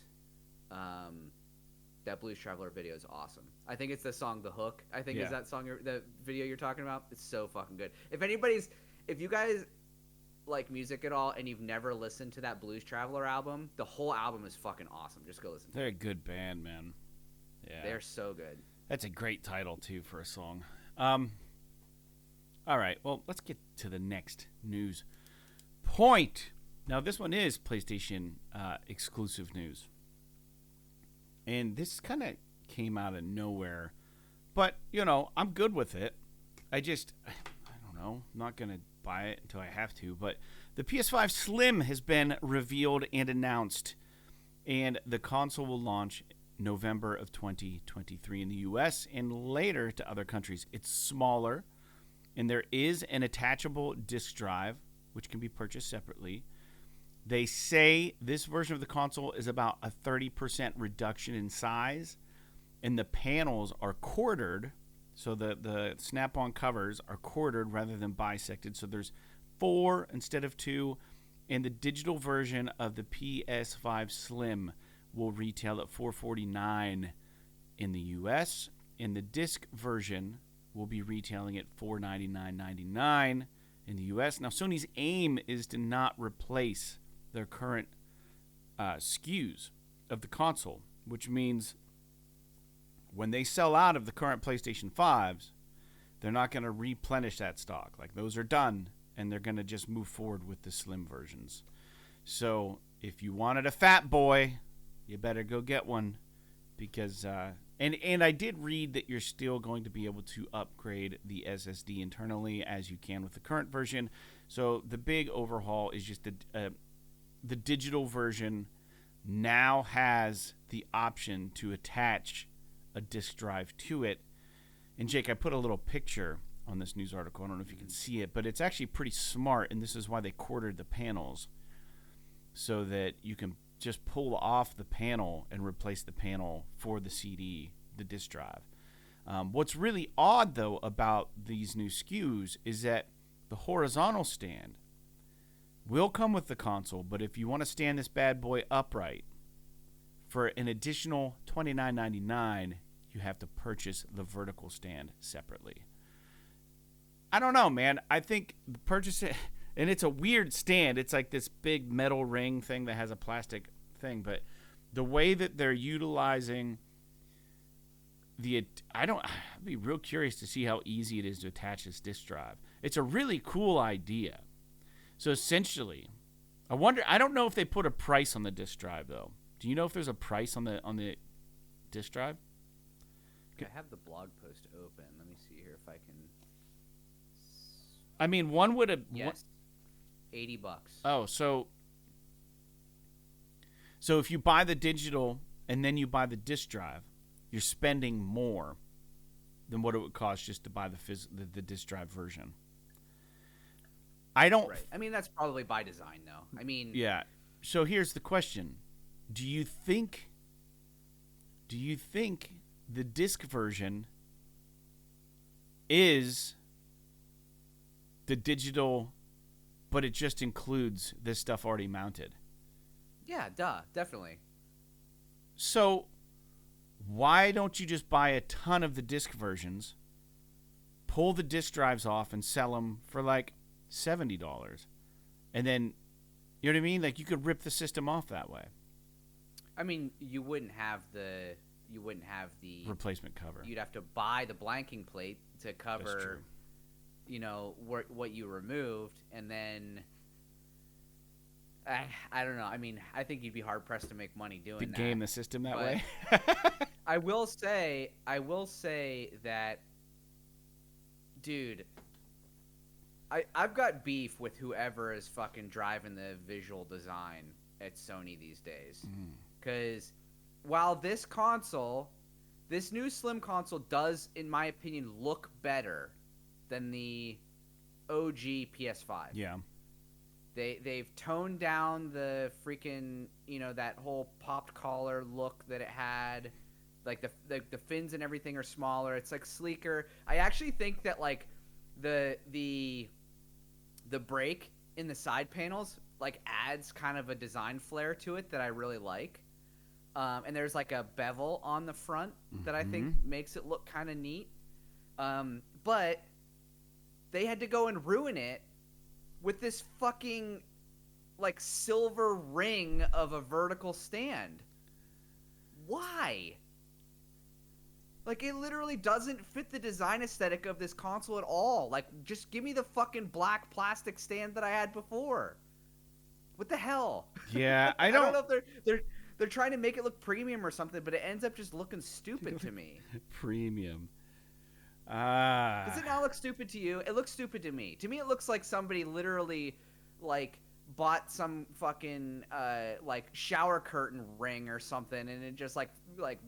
that Blues Traveler video is awesome. I think it's the song "The Hook." I think is that song, the video you're talking about. It's so fucking good. If you guys like music at all and you've never listened to that Blues Traveler album, the whole album is fucking awesome. Just go listen to it. They're a good band, man. Yeah. They're so good. That's a great title, too, for a song. All right, well, let's get to the next news point. Now, this one is PlayStation exclusive news. And this kind of came out of nowhere. But, I'm good with it. I don't know. I'm not going to buy it until I have to. But the PS5 Slim has been revealed and announced. And the console will launch November of 2023 in the U.S. and later to other countries. It's smaller. And there is an attachable disk drive, which can be purchased separately. They say this version of the console is about a 30% reduction in size, and the panels are quartered, so the snap-on covers are quartered rather than bisected. So there's 4 instead of 2, and the digital version of the PS5 Slim will retail at $449 in the U.S., and the disc version will be retailing at $499.99 in the U.S. Now, Sony's aim is to not replace their current SKUs of the console, which means when they sell out of the current PlayStation 5s, they're not going to replenish that stock. Like, those are done, and they're going to just move forward with the Slim versions. So if you wanted a fat boy, you better go get one, because and I did read that you're still going to be able to upgrade the SSD internally as you can with the current version. So the big overhaul is just the digital version now has the option to attach a disk drive to it. And Jake, I put a little picture on this news article. I don't know if you can see it, but it's actually pretty smart, and this is why they quartered the panels so that you can just pull off the panel and replace the panel for the CD, the disk drive. What's really odd, though, about these new SKUs is that the horizontal stand will come with the console, but if you want to stand this bad boy upright, for an additional $29.99, you have to purchase the vertical stand separately. I don't know, man. I think purchase it, and it's a weird stand. It's like this big metal ring thing that has a plastic thing, but the way that they're utilizing I'd be real curious to see how easy it is to attach this disk drive. It's a really cool idea. So essentially, I don't know if they put a price on the disk drive, though. Do you know if there's a price on the disk drive? I have the blog post open. Let me see here if I can. I mean, one would have. Yes. $80. Oh, so if you buy the digital and then you buy the disk drive, you're spending more than what it would cost just to buy the disk drive version. I don't. Right. I mean, that's probably by design, though. I mean. Yeah. So here's the question: Do you think the disc version is the digital, but it just includes this stuff already mounted? Yeah, definitely. So why don't you just buy a ton of the disc versions, pull the disc drives off, and sell them for like $70? And then, you know what I mean? Like, you could rip the system off that way. I mean, you wouldn't have the replacement cover. You'd have to buy the blanking plate to cover, you know, what you removed, and then I don't know. I mean, I think you'd be hard pressed to make money doing that. To game the system that way. I will say that, dude, I've got beef with whoever is fucking driving the visual design at Sony these days. Because while this new Slim console does, in my opinion, look better than the OG PS5. Yeah. They've toned down the freaking, you know, that whole popped collar look that it had. Like the fins and everything are smaller. It's like sleeker. I actually think that like the break in the side panels like adds kind of a design flair to it that I really like. And there's like a bevel on the front that I think makes it look kind of neat. But they had to go and ruin it with this fucking like silver ring of a vertical stand. Why? Like, it literally doesn't fit the design aesthetic of this console at all. Like, just give me the fucking black plastic stand that I had before. What the hell? Yeah, I don't know if they're trying to make it look premium or something, but it ends up just looking stupid to me. Premium. Does it not look stupid to you? It looks stupid to me. To me, it looks like somebody literally, like, bought some fucking, like, shower curtain ring or something, and it just, like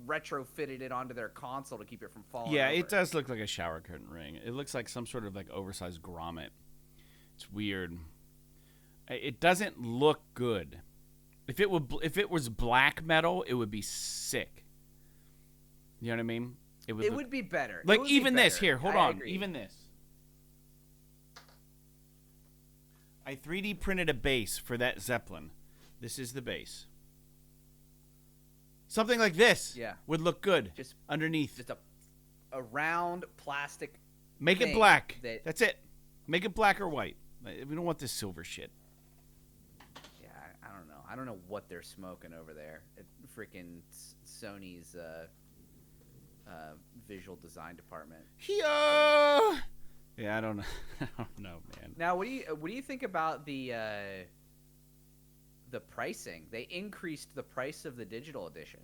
retrofitted it onto their console to keep it from falling over. It does look like a shower curtain ring. It looks like some sort of, like, oversized grommet. It's weird. It doesn't look good. If it was black metal, it would be sick. You know what I mean? It would be better. Like, even this. Here, hold on. Agree. Even this. I 3D printed a base for that Zeppelin. This is the base. Something like this would look good just underneath. Just a round plastic. Make it black. That's it. Make it black or white. We don't want this silver shit. Yeah, I don't know. I don't know what they're smoking over there at freaking Sony's visual design department. Yeah, I don't know. I don't know, man. Now, what do you think about the pricing? They increased the price of the digital edition,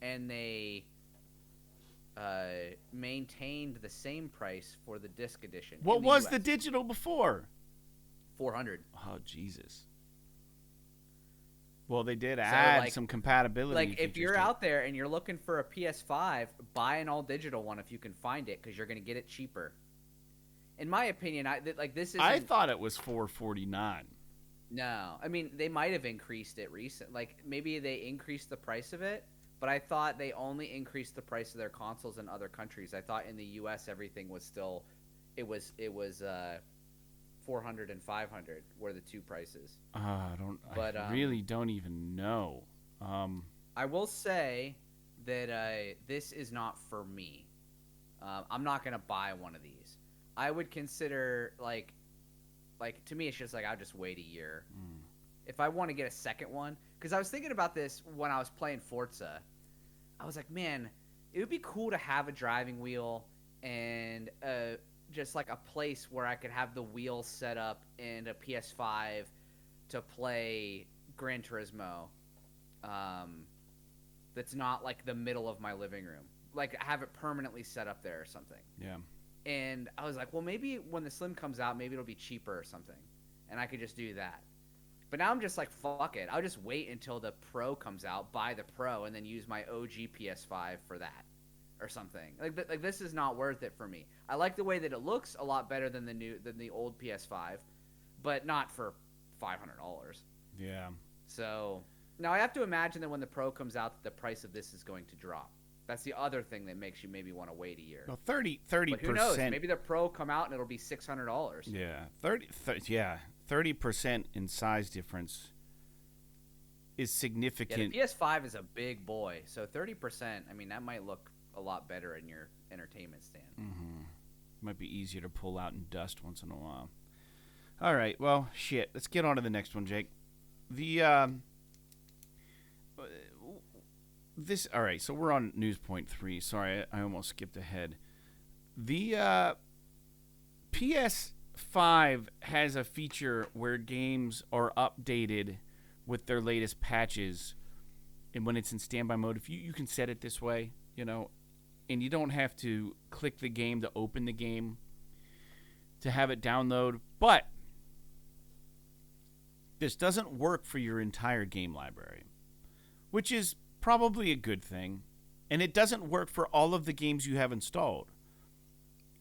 and they maintained the same price for the disc edition. What was the digital before? $400. Oh, Jesus. Well, they did add some compatibility. Like, if you're out there and you're looking for a PS5, buy an all-digital one if you can find it, because you're going to get it cheaper. In my opinion, I thought it was $449. No, I mean, they might have increased it recent. Like, maybe they increased the price of it, but I thought they only increased the price of their consoles in other countries. I thought in the U.S. everything was still, it was 400 and 500 were the two prices. I really don't even know. I will say that this is not for me. I'm not gonna buy one of these. I would consider like to me, it's just like I'll just wait a year. If I want to get a second one, because I was thinking about this when I was playing Forza. I was like, man, it would be cool to have a driving wheel and just like a place where I could have the wheel set up and a PS5 to play Gran Turismo. That's not like the middle of my living room. Like, have it permanently set up there or something. Yeah. And I was like, well, maybe when the Slim comes out, maybe it'll be cheaper or something. And I could just do that. But now I'm just like, fuck it. I'll just wait until the Pro comes out, buy the Pro, and then use my OG PS5 for that or something. Like this is not worth it for me. I like the way that it looks a lot better than the old PS5, but not for $500. Yeah. So now I have to imagine that when the Pro comes out, the price of this is going to drop. That's the other thing that makes you maybe want to wait a year. Well, 30%. But who knows? Maybe the Pro come out and it'll be $600. Yeah, 30% in size difference is significant. Yeah, the PS5 is a big boy, so 30%. I mean, that might look a lot better in your entertainment stand. Mm-hmm. Might be easier to pull out and dust once in a while. All right, well, shit. Let's get on to the next one, Jake. All right, so we're on news point 3. Sorry, I almost skipped ahead. The PS5 has a feature where games are updated with their latest patches, and when it's in standby mode, if you can set it this way, and you don't have to click the game to open the game to have it download, but this doesn't work for your entire game library, which is probably a good thing, and it doesn't work for all of the games you have installed.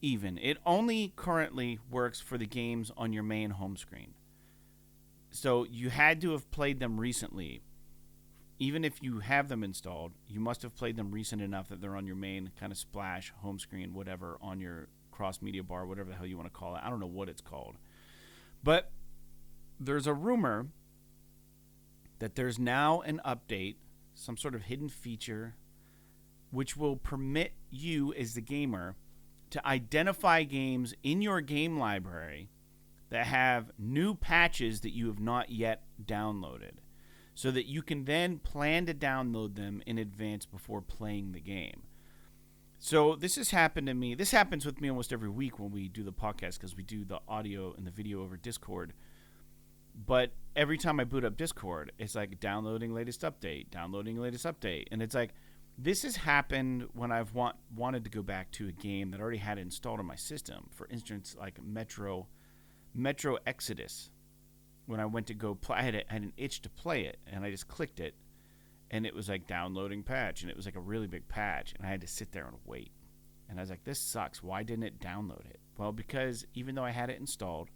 Even it only currently works for the games on your main home screen. So you had to have played them recently. Even if you have them installed, you must have played them recent enough that they're on your main kind of splash home screen, whatever, on your cross media bar, whatever the hell you want to call it. I don't know what it's called. But there's a rumor that there's now an update, some sort of hidden feature, which will permit you as the gamer to identify games in your game library that have new patches that you have not yet downloaded, so that you can then plan to download them in advance before playing the game. So this has happened to me. This happens with me almost every week when we do the podcast, because we do the audio and the video over Discord. But every time I boot up Discord, it's like downloading latest update. And it's like, this has happened when I've wanted to go back to a game that I already had installed on my system. For instance, like Metro Exodus. When I went to go play, I had an itch to play it, and I just clicked it, and it was like downloading patch, and it was like a really big patch, and I had to sit there and wait. And I was like, this sucks. Why didn't it download it? Well, because even though I had it installed,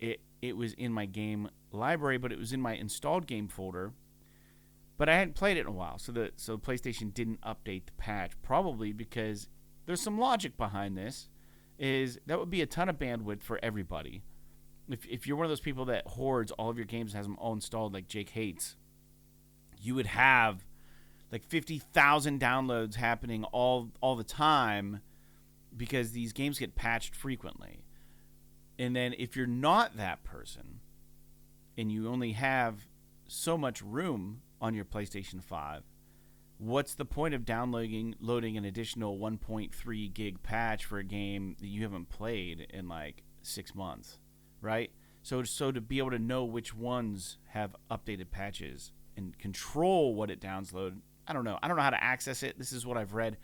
it was in my game library, but it was in my installed game folder, but I hadn't played it in a while, so PlayStation didn't update the patch, probably because there's some logic behind this, is that would be a ton of bandwidth for everybody. If you're one of those people that hoards all of your games and has them all installed like Jake hates, you would have like 50,000 downloads happening all the time, because these games get patched frequently. And then if you're not that person and you only have so much room on your PlayStation 5, what's the point of loading an additional 1.3 gig patch for a game that you haven't played in like 6 months, right? So to be able to know which ones have updated patches and control what it downloads, I don't know how to access it. This is what I've read.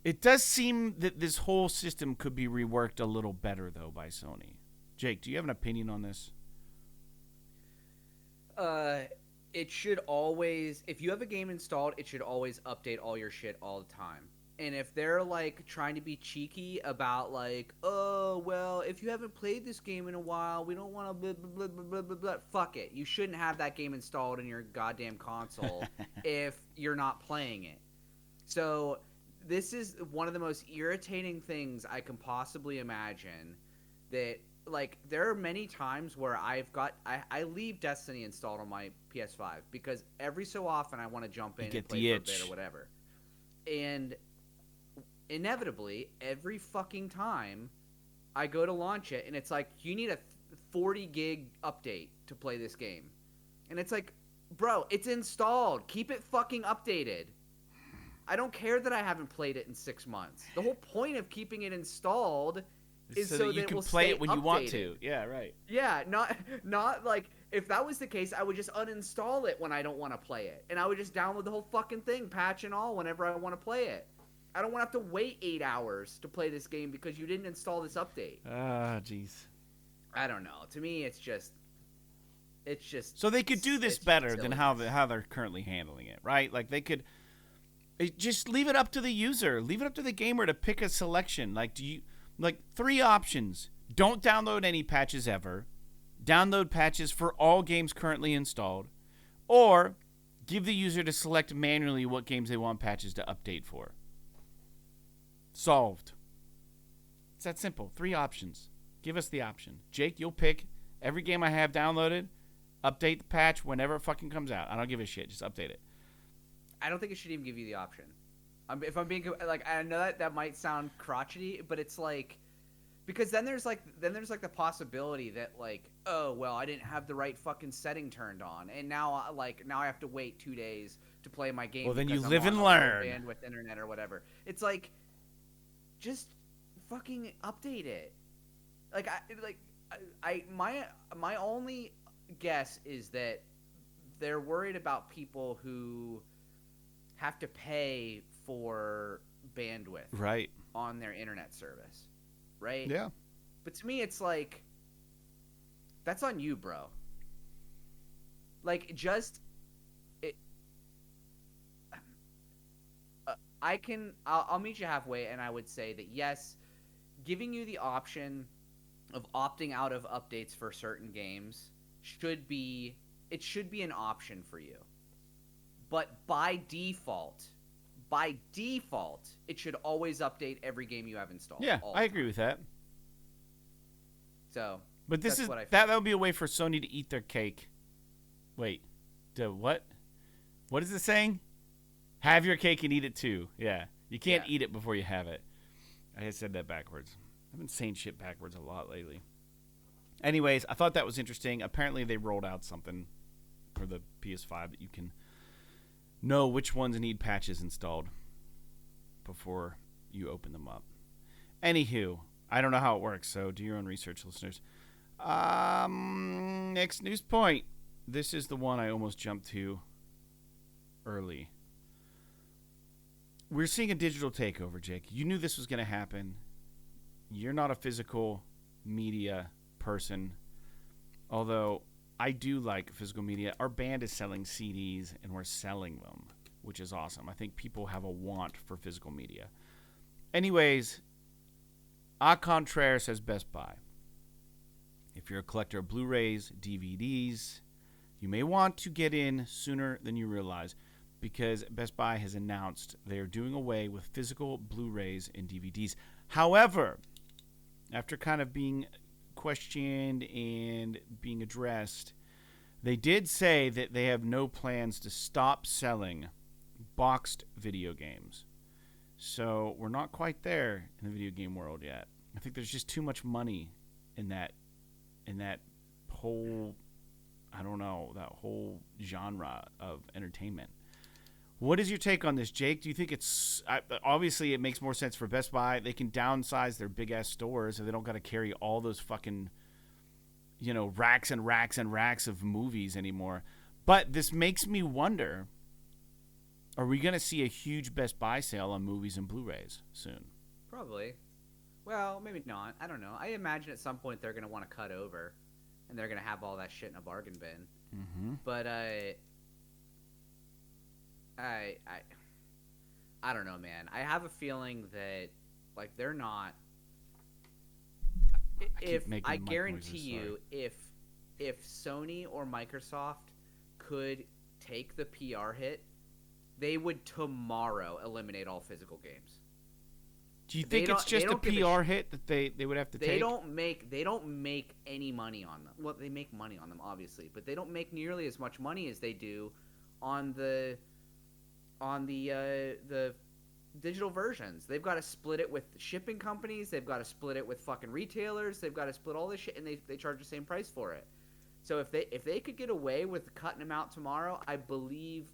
It does seem that this whole system could be reworked a little better, though, by Sony. Jake, do you have an opinion on this? It should always, if you have a game installed, it should always update all your shit all the time. And if they're like trying to be cheeky about like, oh, well, if you haven't played this game in a while, we don't want to blah, blah, blah, blah, blah, blah. Fuck it. You shouldn't have that game installed in your goddamn console if you're not playing it. So this is one of the most irritating things I can possibly imagine. That, like, there are many times where I leave Destiny installed on my PS5 because every so often I want to jump in and play for a bit or whatever. And inevitably, every fucking time I go to launch it, and it's like, you need a 40 gig update to play this game. And it's like, bro, it's installed. Keep it fucking updated. I don't care that I haven't played it in 6 months. The whole point of keeping it installed is so that you can play it when you want to. Yeah, right. Yeah, not like, if that was the case, I would just uninstall it when I don't want to play it, and I would just download the whole fucking thing, patch and all, whenever I want to play it. I don't want to have to wait 8 hours to play this game because you didn't install this update. Ah, jeez. I don't know. To me, it's just. So they could do this better than how they're currently handling it, right? Like they could. Just leave it up to the user. Leave it up to the gamer to pick a selection. Like, 3 options. Don't download any patches ever. Download patches for all games currently installed. Or give the user to select manually what games they want patches to update for. Solved. It's that simple. 3 options. Give us the option. Jake, you'll pick every game I have downloaded. Update the patch whenever it fucking comes out. I don't give a shit. Just update it. I don't think it should even give you the option. If I'm being like, I know that might sound crotchety, but it's like, because then there's like the possibility that like, oh well, I didn't have the right fucking setting turned on, and now I have to wait 2 days to play my game. Well, then you I'm live on and a low learn. bandwidth internet or whatever. It's like, just fucking update it. My only guess is that they're worried about people who have to pay for bandwidth on their internet service, right? Yeah. But to me, it's like, that's on you, bro. Like, just I'll meet you halfway, and I would say that yes, giving you the option of opting out of updates for certain games should be an option for you. But by default, it should always update every game you have installed. Yeah, I agree with that. So, but that would be a way for Sony to eat their cake. Wait, what? What is it saying? Have your cake and eat it too. Yeah, you can't eat it before you have it. I said that backwards. I've been saying shit backwards a lot lately. Anyways, I thought that was interesting. Apparently, they rolled out something for the PS5 that you can know which ones need patches installed before you open them up. Anywho, I don't know how it works, so do your own research, listeners. Next news point. This is the one I almost jumped to early. We're seeing a digital takeover, Jake. You knew this was going to happen. You're not a physical media person, although I do like physical media. Our band is selling CDs, and we're selling them, which is awesome. I think people have a want for physical media. Anyways, au contraire, says Best Buy. If you're a collector of Blu-rays, DVDs, you may want to get in sooner than you realize, because Best Buy has announced they are doing away with physical Blu-rays and DVDs. However, after kind of being questioned and being addressed, they did say that they have no plans to stop selling boxed video games. So we're not quite there in the video game world yet. I think there's just too much money in that whole, I don't know, that whole genre of entertainment. What is your take on this, Jake? Do you think it's obviously it makes more sense for Best Buy? They can downsize their big ass stores, so they don't got to carry all those fucking, racks and racks and racks of movies anymore. But this makes me wonder: are we going to see a huge Best Buy sale on movies and Blu-rays soon? Probably. Well, maybe not. I don't know. I imagine at some point they're going to want to cut over, and they're going to have all that shit in a bargain bin. Mm-hmm. But I don't know, man. I have a feeling that like they're not. I guarantee you, if Sony or Microsoft could take the PR hit, they would tomorrow eliminate all physical games. Do you think it's just a PR hit that they would have to take? They don't make any money on them. Well, they make money on them, obviously, but they don't make nearly as much money as they do on the digital versions. They've got to split it with shipping companies. They've got to split it with fucking retailers. They've got to split all this shit, and they charge the same price for it. So if they could get away with cutting them out tomorrow, I believe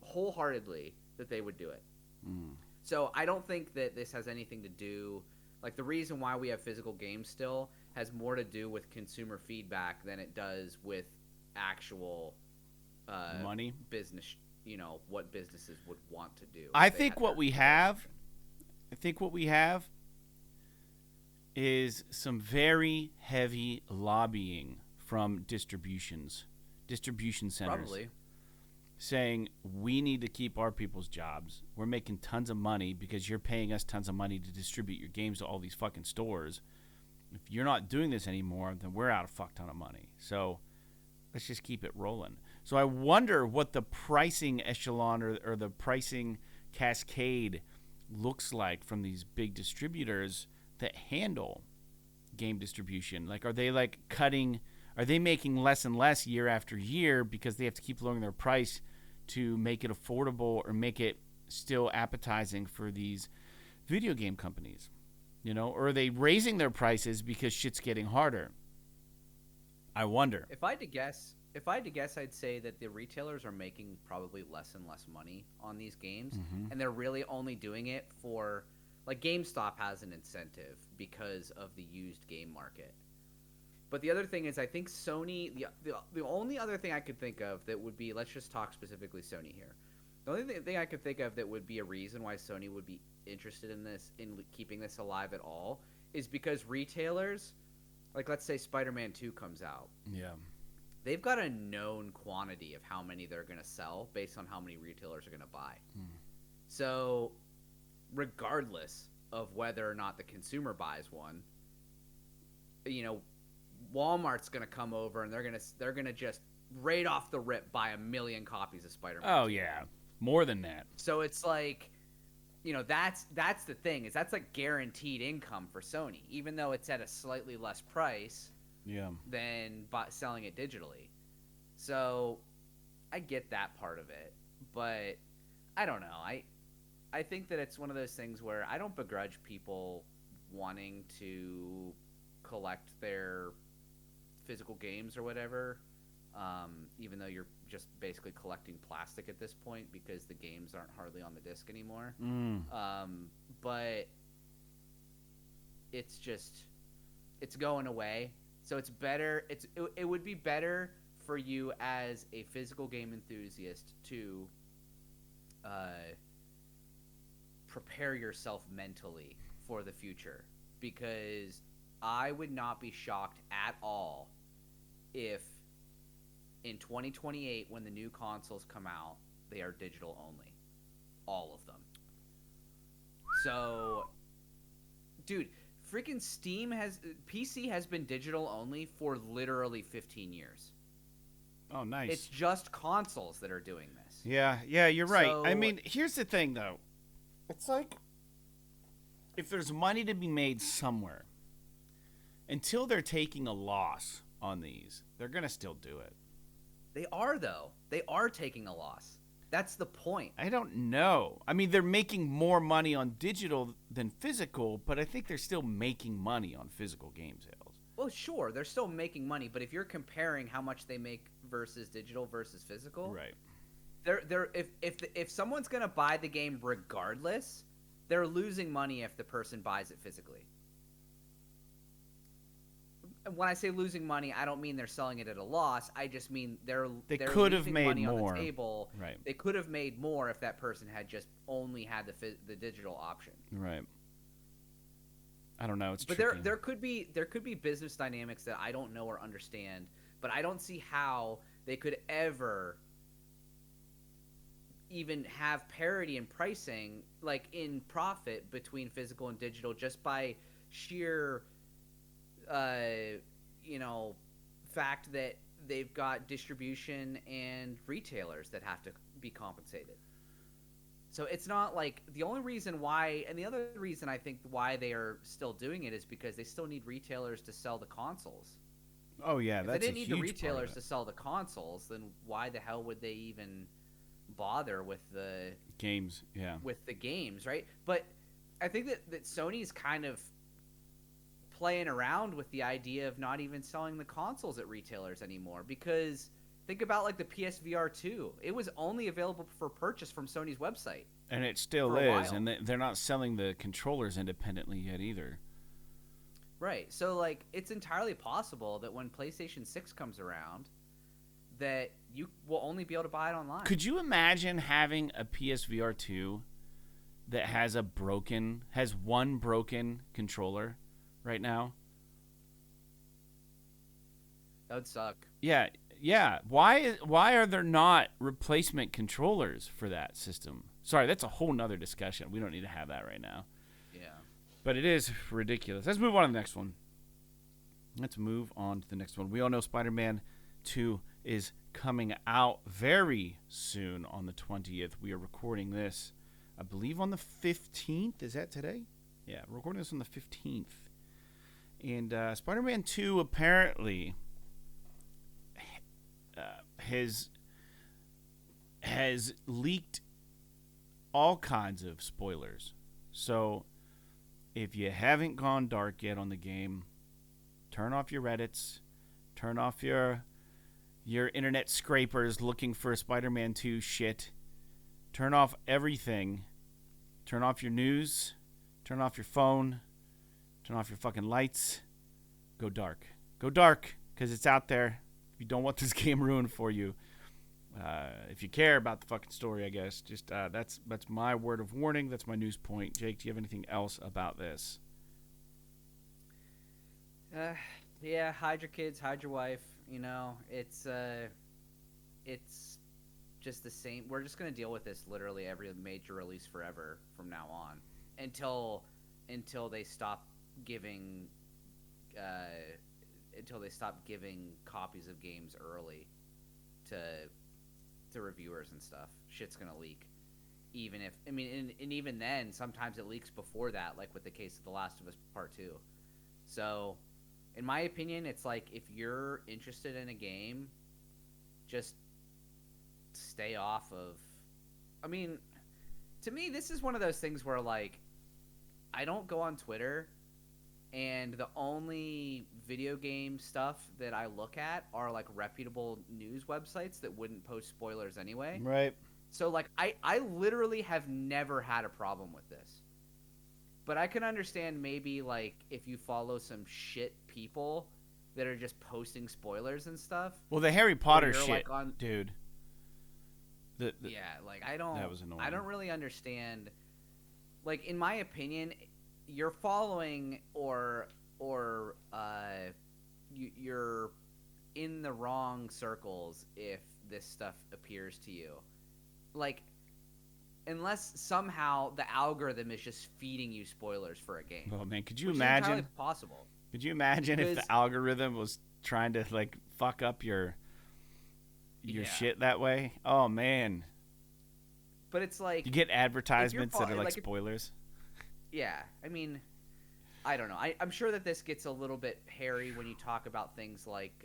wholeheartedly that they would do it. Mm. So I don't think that this has anything to do, like the reason why we have physical games still has more to do with consumer feedback than it does with actual money, business. What businesses would want to do. I think what we have is some very heavy lobbying from distribution centers. Probably. Saying we need to keep our people's jobs. We're making tons of money because you're paying us tons of money to distribute your games to all these fucking stores. If you're not doing this anymore, then we're out a fuck ton of money. So let's just keep it rolling. So I wonder what the pricing echelon or the pricing cascade looks like from these big distributors that handle game distribution. Like, are they are they making less and less year after year because they have to keep lowering their price to make it affordable or make it still appetizing for these video game companies? Or are they raising their prices because shit's getting harder? I wonder. If I had to guess, I'd say that the retailers are making probably less and less money on these games, and they're really only doing it for, like, GameStop has an incentive because of the used game market. But the other thing is, I think Sony, the only other thing I could think of that would be, let's just talk specifically Sony here. The only thing I could think of that would be a reason why Sony would be interested in this, in keeping this alive at all, is because retailers, like, let's say Spider-Man 2 comes out. Yeah. They've got a known quantity of how many they're going to sell based on how many retailers are going to buy. So regardless of whether or not the consumer buys one, Walmart's going to come over and they're going to just right off the rip buy 1 million copies of Spider-Man. Oh, yeah. More than that. So it's like, that's the thing, is that's like guaranteed income for Sony, even though it's at a slightly less price than selling it digitally. So I get that part of it, but I don't know. I think that it's one of those things where I don't begrudge people wanting to collect their physical games or whatever, even though you're just basically collecting plastic at this point because the games aren't hardly on the disc anymore. But it's going away. So it's better. It would be better for you as a physical game enthusiast to prepare yourself mentally for the future, because I would not be shocked at all if in 2028, when the new consoles come out, they are digital only. All of them. So, dude, freaking PC has been digital only for literally 15 years. Oh, nice. It's just consoles that are doing this. Yeah, you're right. So, I mean, here's the thing, though. It's like, if there's money to be made somewhere, until they're taking a loss on these, they're going to still do it. They are, though. They are taking a loss. That's the point. I don't know. I mean, they're making more money on digital than physical, but I think they're still making money on physical game sales. Well, sure, they're still making money, but if you're comparing how much they make versus digital versus physical, right? If someone's gonna buy the game regardless, they're losing money if the person buys it physically. When I say losing money, I don't mean they're selling it at a loss. I just mean they could have made money more on the table. Right. They could have made more if that person had just only had the digital option. Right. I don't know. It's but tricky. there could be business dynamics that I don't know or understand, but I don't see how they could ever even have parity in pricing, like in profit, between physical and digital, just by sheer fact that they've got distribution and retailers that have to be compensated. So it's not like the only reason why, and the other reason I think why they are still doing it is because they still need retailers to sell the consoles. Oh yeah, that's a huge part of it. If they didn't need the retailers to sell the consoles, then why the hell would they even bother with the games? Yeah, with the games, right? But I think that Sony's kind of playing around with the idea of not even selling the consoles at retailers anymore, because think about like the PSVR 2. It was only available for purchase from Sony's website. And it still is, and they're not selling the controllers independently yet either. Right. So like it's entirely possible that when PlayStation 6 comes around that you will only be able to buy it online. Could you imagine having a PSVR 2 that has one broken controller right now? That would suck. Yeah. Why are there not replacement controllers for that system? Sorry, that's a whole nother discussion. We don't need to have that right now. Yeah. But it is ridiculous. Let's move on to the next one. We all know Spider-Man 2 is coming out very soon on the 20th. We are recording this, I believe, on the 15th. Is that today? Yeah, we're recording this on the 15th. And Spider-Man 2 apparently has leaked all kinds of spoilers. So if you haven't gone dark yet on the game, turn off your Reddits, turn off your internet scrapers looking for Spider-Man 2 shit. Turn off everything. Turn off your news. Turn off your phone. Turn off your fucking lights. Go dark. Go dark, because it's out there. If you don't want this game ruined for you. If you care about the fucking story, I guess. Just that's my word of warning. That's my news point. Jake, do you have anything else about this? Yeah, hide your kids, hide your wife. You know, it's just the same. We're just gonna deal with this literally every major release forever from now on, until they stop giving copies of games early to reviewers and stuff. Shit's gonna leak. Even if and even then, sometimes it leaks before that, like with the case of The Last of Us Part 2. So, in my opinion, it's like if you're interested in a game, just stay off of. I mean, to me, this is one of those things where like I don't go on Twitter, and the only video game stuff that I look at are like reputable news websites that wouldn't post spoilers anyway. Right. So like I literally have never had a problem with this. But I can understand maybe like if you follow some shit people that are just posting spoilers and stuff. Well, the Harry Potter shit, like dude. Yeah, like I don't. That was annoying. I don't really understand. Like in my opinion, you're following you're in the wrong circles if this stuff appears to you. Like, unless somehow the algorithm is just feeding you spoilers for a game. Oh man, could you which imagine? Is entirely possible. Could you imagine if the algorithm was trying to like fuck up your shit that way? Oh man. But it's like you get advertisements that are like spoilers. Yeah, I mean, I don't know. I'm sure that this gets a little bit hairy when you talk about things like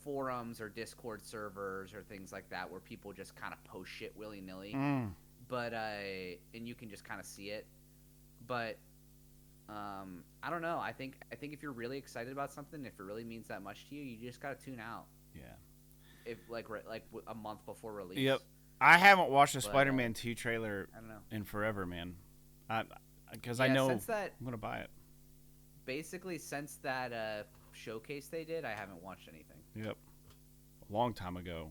forums or Discord servers or things like that, where people just kind of post shit willy nilly. But and you can just kind of see it. But I don't know. I think if you're really excited about something, if it really means that much to you, you just gotta tune out. Yeah. If like a month before release. Yep. I haven't watched a Spider-Man 2 trailer I don't know. in forever, man. Because I know I'm gonna buy it. Basically, since that showcase they did, I haven't watched anything. Yep. A long time ago.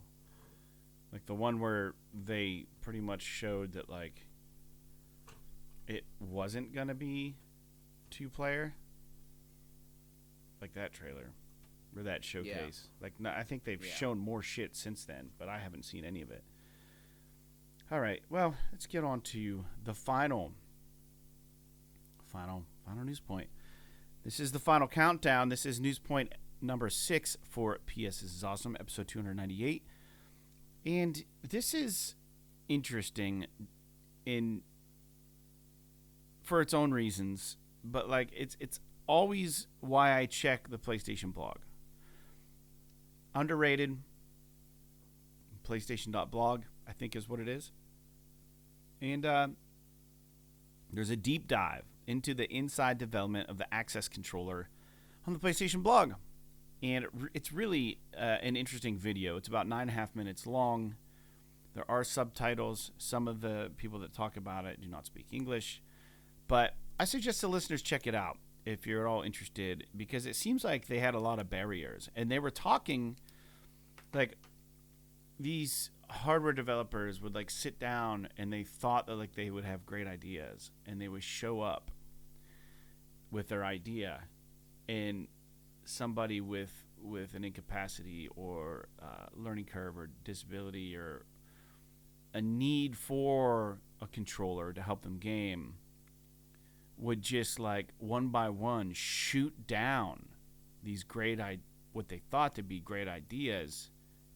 Like the one where they pretty much showed that like it wasn't gonna be 2-player. Like that trailer. Or that showcase. Yeah. Like no, I think they've shown more shit since then, but I haven't seen any of it. All right. Well, let's get on to the final news point. This is the final countdown. This is news point number 6 for PS This Is Awesome, episode 298. And this is interesting for its own reasons, but like it's always why I check the PlayStation blog. Underrated PlayStation.blog, I think is what it is. And there's a deep dive into the inside development of the Access controller on the PlayStation blog. And it's really an interesting video. It's about 9.5 minutes long. There are subtitles. Some of the people that talk about it do not speak English. But I suggest the listeners check it out if you're at all interested, because it seems like they had a lot of barriers. And they were talking, like, these hardware developers would, like, sit down and they thought that, like, they would have great ideas. And they would show up with their idea, and somebody with an incapacity or learning curve or disability or a need for a controller to help them game would just like one by one shoot down these what they thought to be great ideas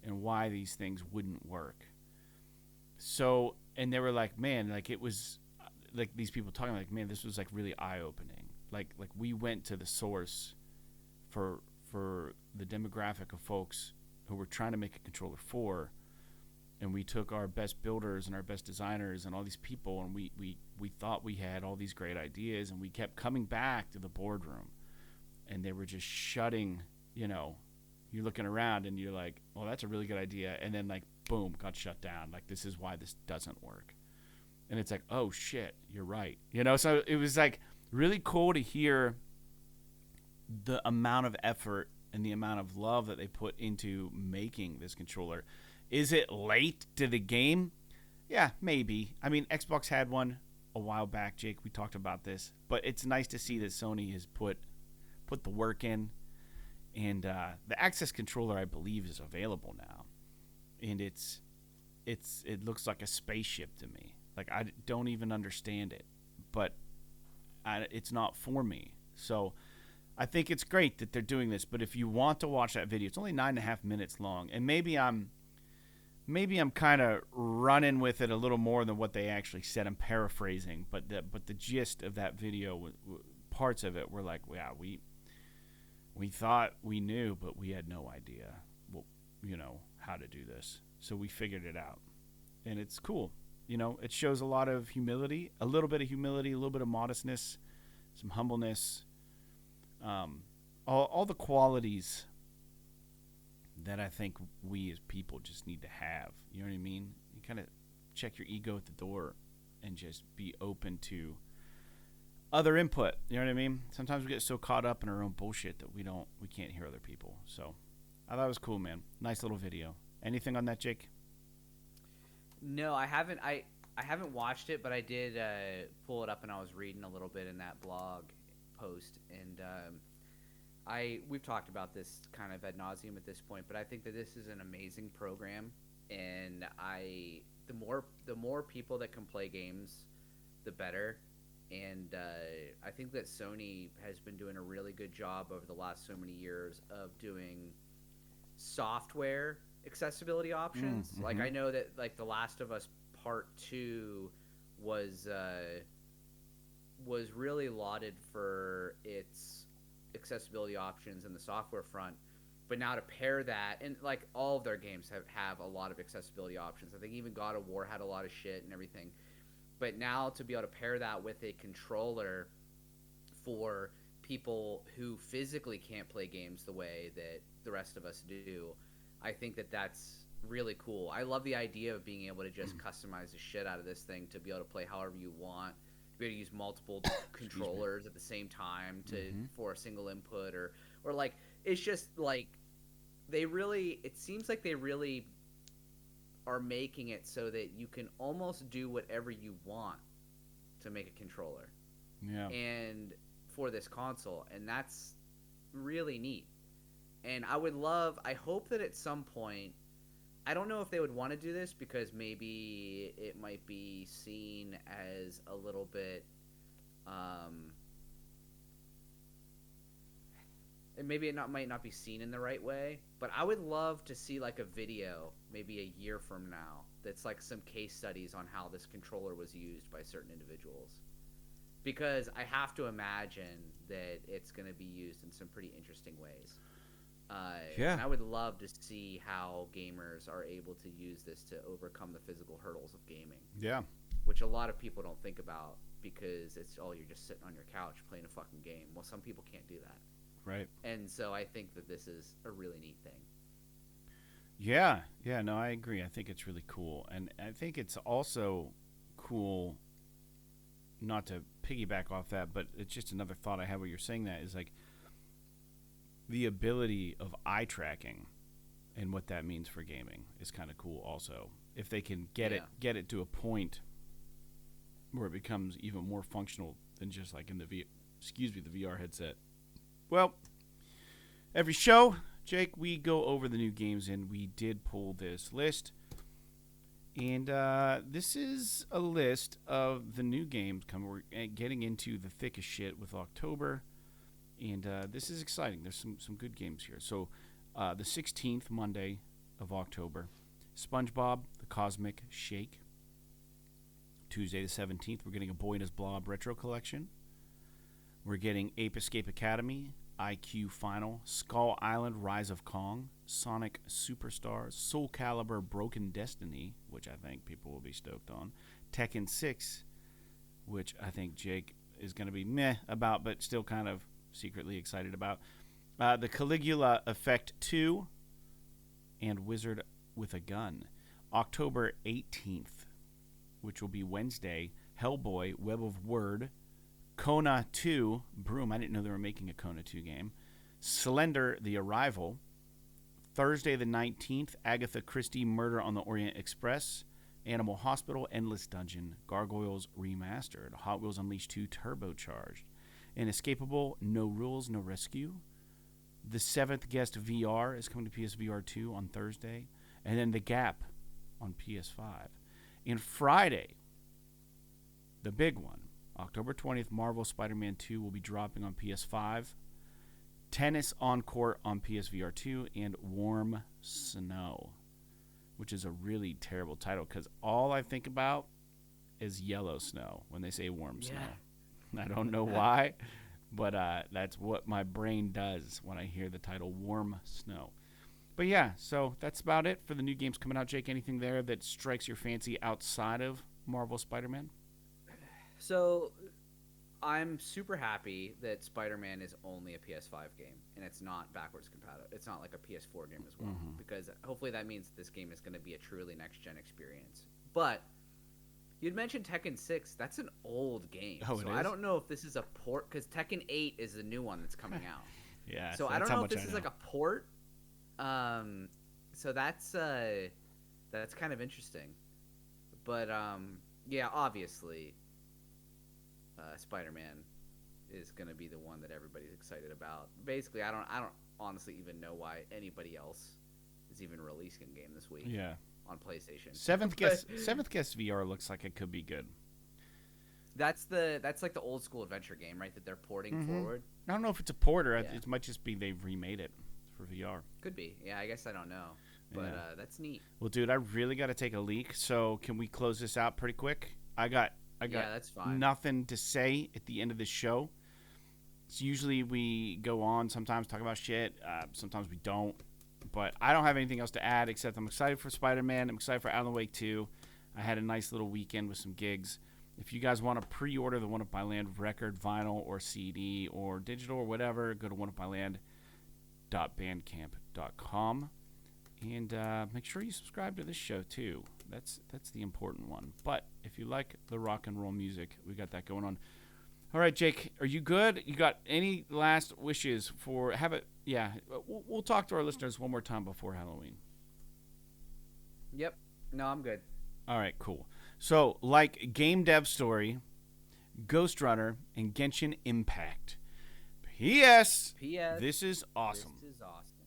and why these things wouldn't work. So, and they were like, man, like it was like these people talking like, man, this was like really eye-opening. Like we went to the source for the demographic of folks who we're trying to make a controller for, and we took our best builders and our best designers and all these people, and we thought we had all these great ideas, and we kept coming back to the boardroom, and they were just shutting, you're looking around and you're like, well, that's a really good idea, and then like boom, got shut down. Like, this is why this doesn't work. And it's like, oh shit, you're right. So it was like really cool to hear the amount of effort and the amount of love that they put into making this controller. Is it late to the game? Yeah, maybe. I mean, Xbox had one a while back, Jake. We talked about this. But it's nice to see that Sony has put the work in. And the Access controller, I believe, is available now. And it looks like a spaceship to me. Like, I don't even understand it. But it's not for me. So I think it's great that they're doing this. But if you want to watch that video, it's only 9.5 minutes long. And maybe I'm kind of running with it a little more than what they actually said. I'm paraphrasing, but the gist of that video, parts of it were like, yeah, we thought we knew, but we had no idea, how to do this. So we figured it out, and it's cool. It shows a lot of humility, a little bit of modestness, some humbleness, all the qualities that I think we as people just need to have. You know what I mean? You kind of check your ego at the door and just be open to other input. You know what I mean? Sometimes we get so caught up in our own bullshit that we can't hear other people. So I thought it was cool, man. Nice little video. Anything on that, Jake? No, I haven't. I haven't watched it, but I did pull it up and I was reading a little bit in that blog post, and we've talked about this kind of ad nauseum at this point, but I think that this is an amazing program, and the more people that can play games, the better. And I think that Sony has been doing a really good job over the last so many years of doing software accessibility options. Mm-hmm. Like, I know that like The Last of Us Part 2 was really lauded for its accessibility options in the software front, but now to pair that, and like all of their games have a lot of accessibility options. I think even God of War had a lot of shit and everything, but now to be able to pair that with a controller for people who physically can't play games the way that the rest of us do, I think that that's really cool. I love the idea of being able to just customize the shit out of this thing to be able to play however you want, be able to use multiple controllers at the same time for a single input, or like, it's just like it seems like they really are making it so that you can almost do whatever you want to make a controller. Yeah. And for this console, and that's really neat. And I hope that at some point, I don't know if they would want to do this because maybe it might be seen as a little bit, and maybe it might not be seen in the right way, but I would love to see like a video maybe a year from now that's like some case studies on how this controller was used by certain individuals, because I have to imagine that it's going to be used in some pretty interesting ways. And I would love to see how gamers are able to use this to overcome the physical hurdles of gaming. Yeah. Which a lot of people don't think about because it's, you're just sitting on your couch playing a fucking game. Well, some people can't do that. Right. And so I think that this is a really neat thing. Yeah. Yeah, no, I agree. I think it's really cool. And I think it's also cool, not to piggyback off that, but it's just another thought I have when you're saying that, is like the ability of eye tracking and what that means for gaming is kind of cool also. If they can get it to a point where it becomes even more functional than just like in the VR headset. Well, every show, Jake, we go over the new games, and we did pull this list. And this is a list of the new games coming. We're getting into the thick of shit with October, and this is exciting. There's some good games here. So the 16th, Monday of October, SpongeBob, The Cosmic Shake. Tuesday the 17th, we're getting a Boy and His Blob Retro Collection. We're getting Ape Escape Academy, IQ Final, Skull Island Rise of Kong, Sonic Superstars, Soul Calibur Broken Destiny, which I think people will be stoked on, Tekken 6, which I think Jake is going to be meh about, but still kind of secretly excited about, the Caligula Effect 2, and Wizard with a Gun. October 18th, which will be Wednesday, Hellboy, Web of Word, Kona 2, Broom, I didn't know they were making a Kona 2 game, Slender, The Arrival, Thursday the 19th, Agatha Christie, Murder on the Orient Express, Animal Hospital, Endless Dungeon, Gargoyles Remastered, Hot Wheels Unleashed 2 Turbocharged, Inescapable, No Rules, No Rescue, The Seventh Guest VR is coming to PSVR 2 on Thursday, and then The Gap on PS5. And Friday, the big one, October 20th, Marvel Spider-Man 2 will be dropping on PS5, Tennis on Court on PSVR 2, and Warm Snow, which is a really terrible title because all I think about is yellow snow when they say warm snow. I don't know why, but that's what my brain does when I hear the title Warm Snow. But yeah, so that's about it for the new games coming out. Jake, anything there that strikes your fancy outside of Marvel Spider-Man? So I'm super happy that Spider-Man is only a PS5 game and it's not backwards compatible. It's not like a PS4 game as well, because hopefully that means this game is going to be a truly next-gen experience. But you'd mentioned Tekken 6. That's an old game. Oh, so I don't know if this is a port, because Tekken 8 is the new one that's coming out. Yeah. So I don't know if this is like a port. So that's kind of interesting. But yeah, obviously Spider-Man is going to be the one that everybody's excited about. Basically, I don't honestly even know why anybody else is even releasing a game this week. Yeah. On PlayStation. Seventh Guest VR looks like it could be good. That's like the old school adventure game, right? That they're porting forward. I don't know if it's a port or it might just be they've remade it for VR. Could be. Yeah, I guess I don't know. But that's neat. Well, dude, I really got to take a leak. So can we close this out pretty quick? I got that's fine. Nothing to say at the end of the show. So usually we go on, sometimes talk about shit. Sometimes we don't. But I don't have anything else to add except I'm excited for Spider-Man. I'm excited for Alan Wake 2. I had a nice little weekend with some gigs. If you guys want to pre-order the One Up by Land record, vinyl, or CD, or digital, or whatever, go to oneupbyland.bandcamp.com. And make sure you subscribe to this show, too. That's the important one. But if you like the rock and roll music, we got that going on. All right, Jake, are you good? You got any last wishes for we'll talk to our listeners one more time before Halloween. Yep. No, I'm good. All right, cool. So, like Game Dev Story, Ghost Runner, and Genshin Impact. P.S. This is awesome. This is awesome.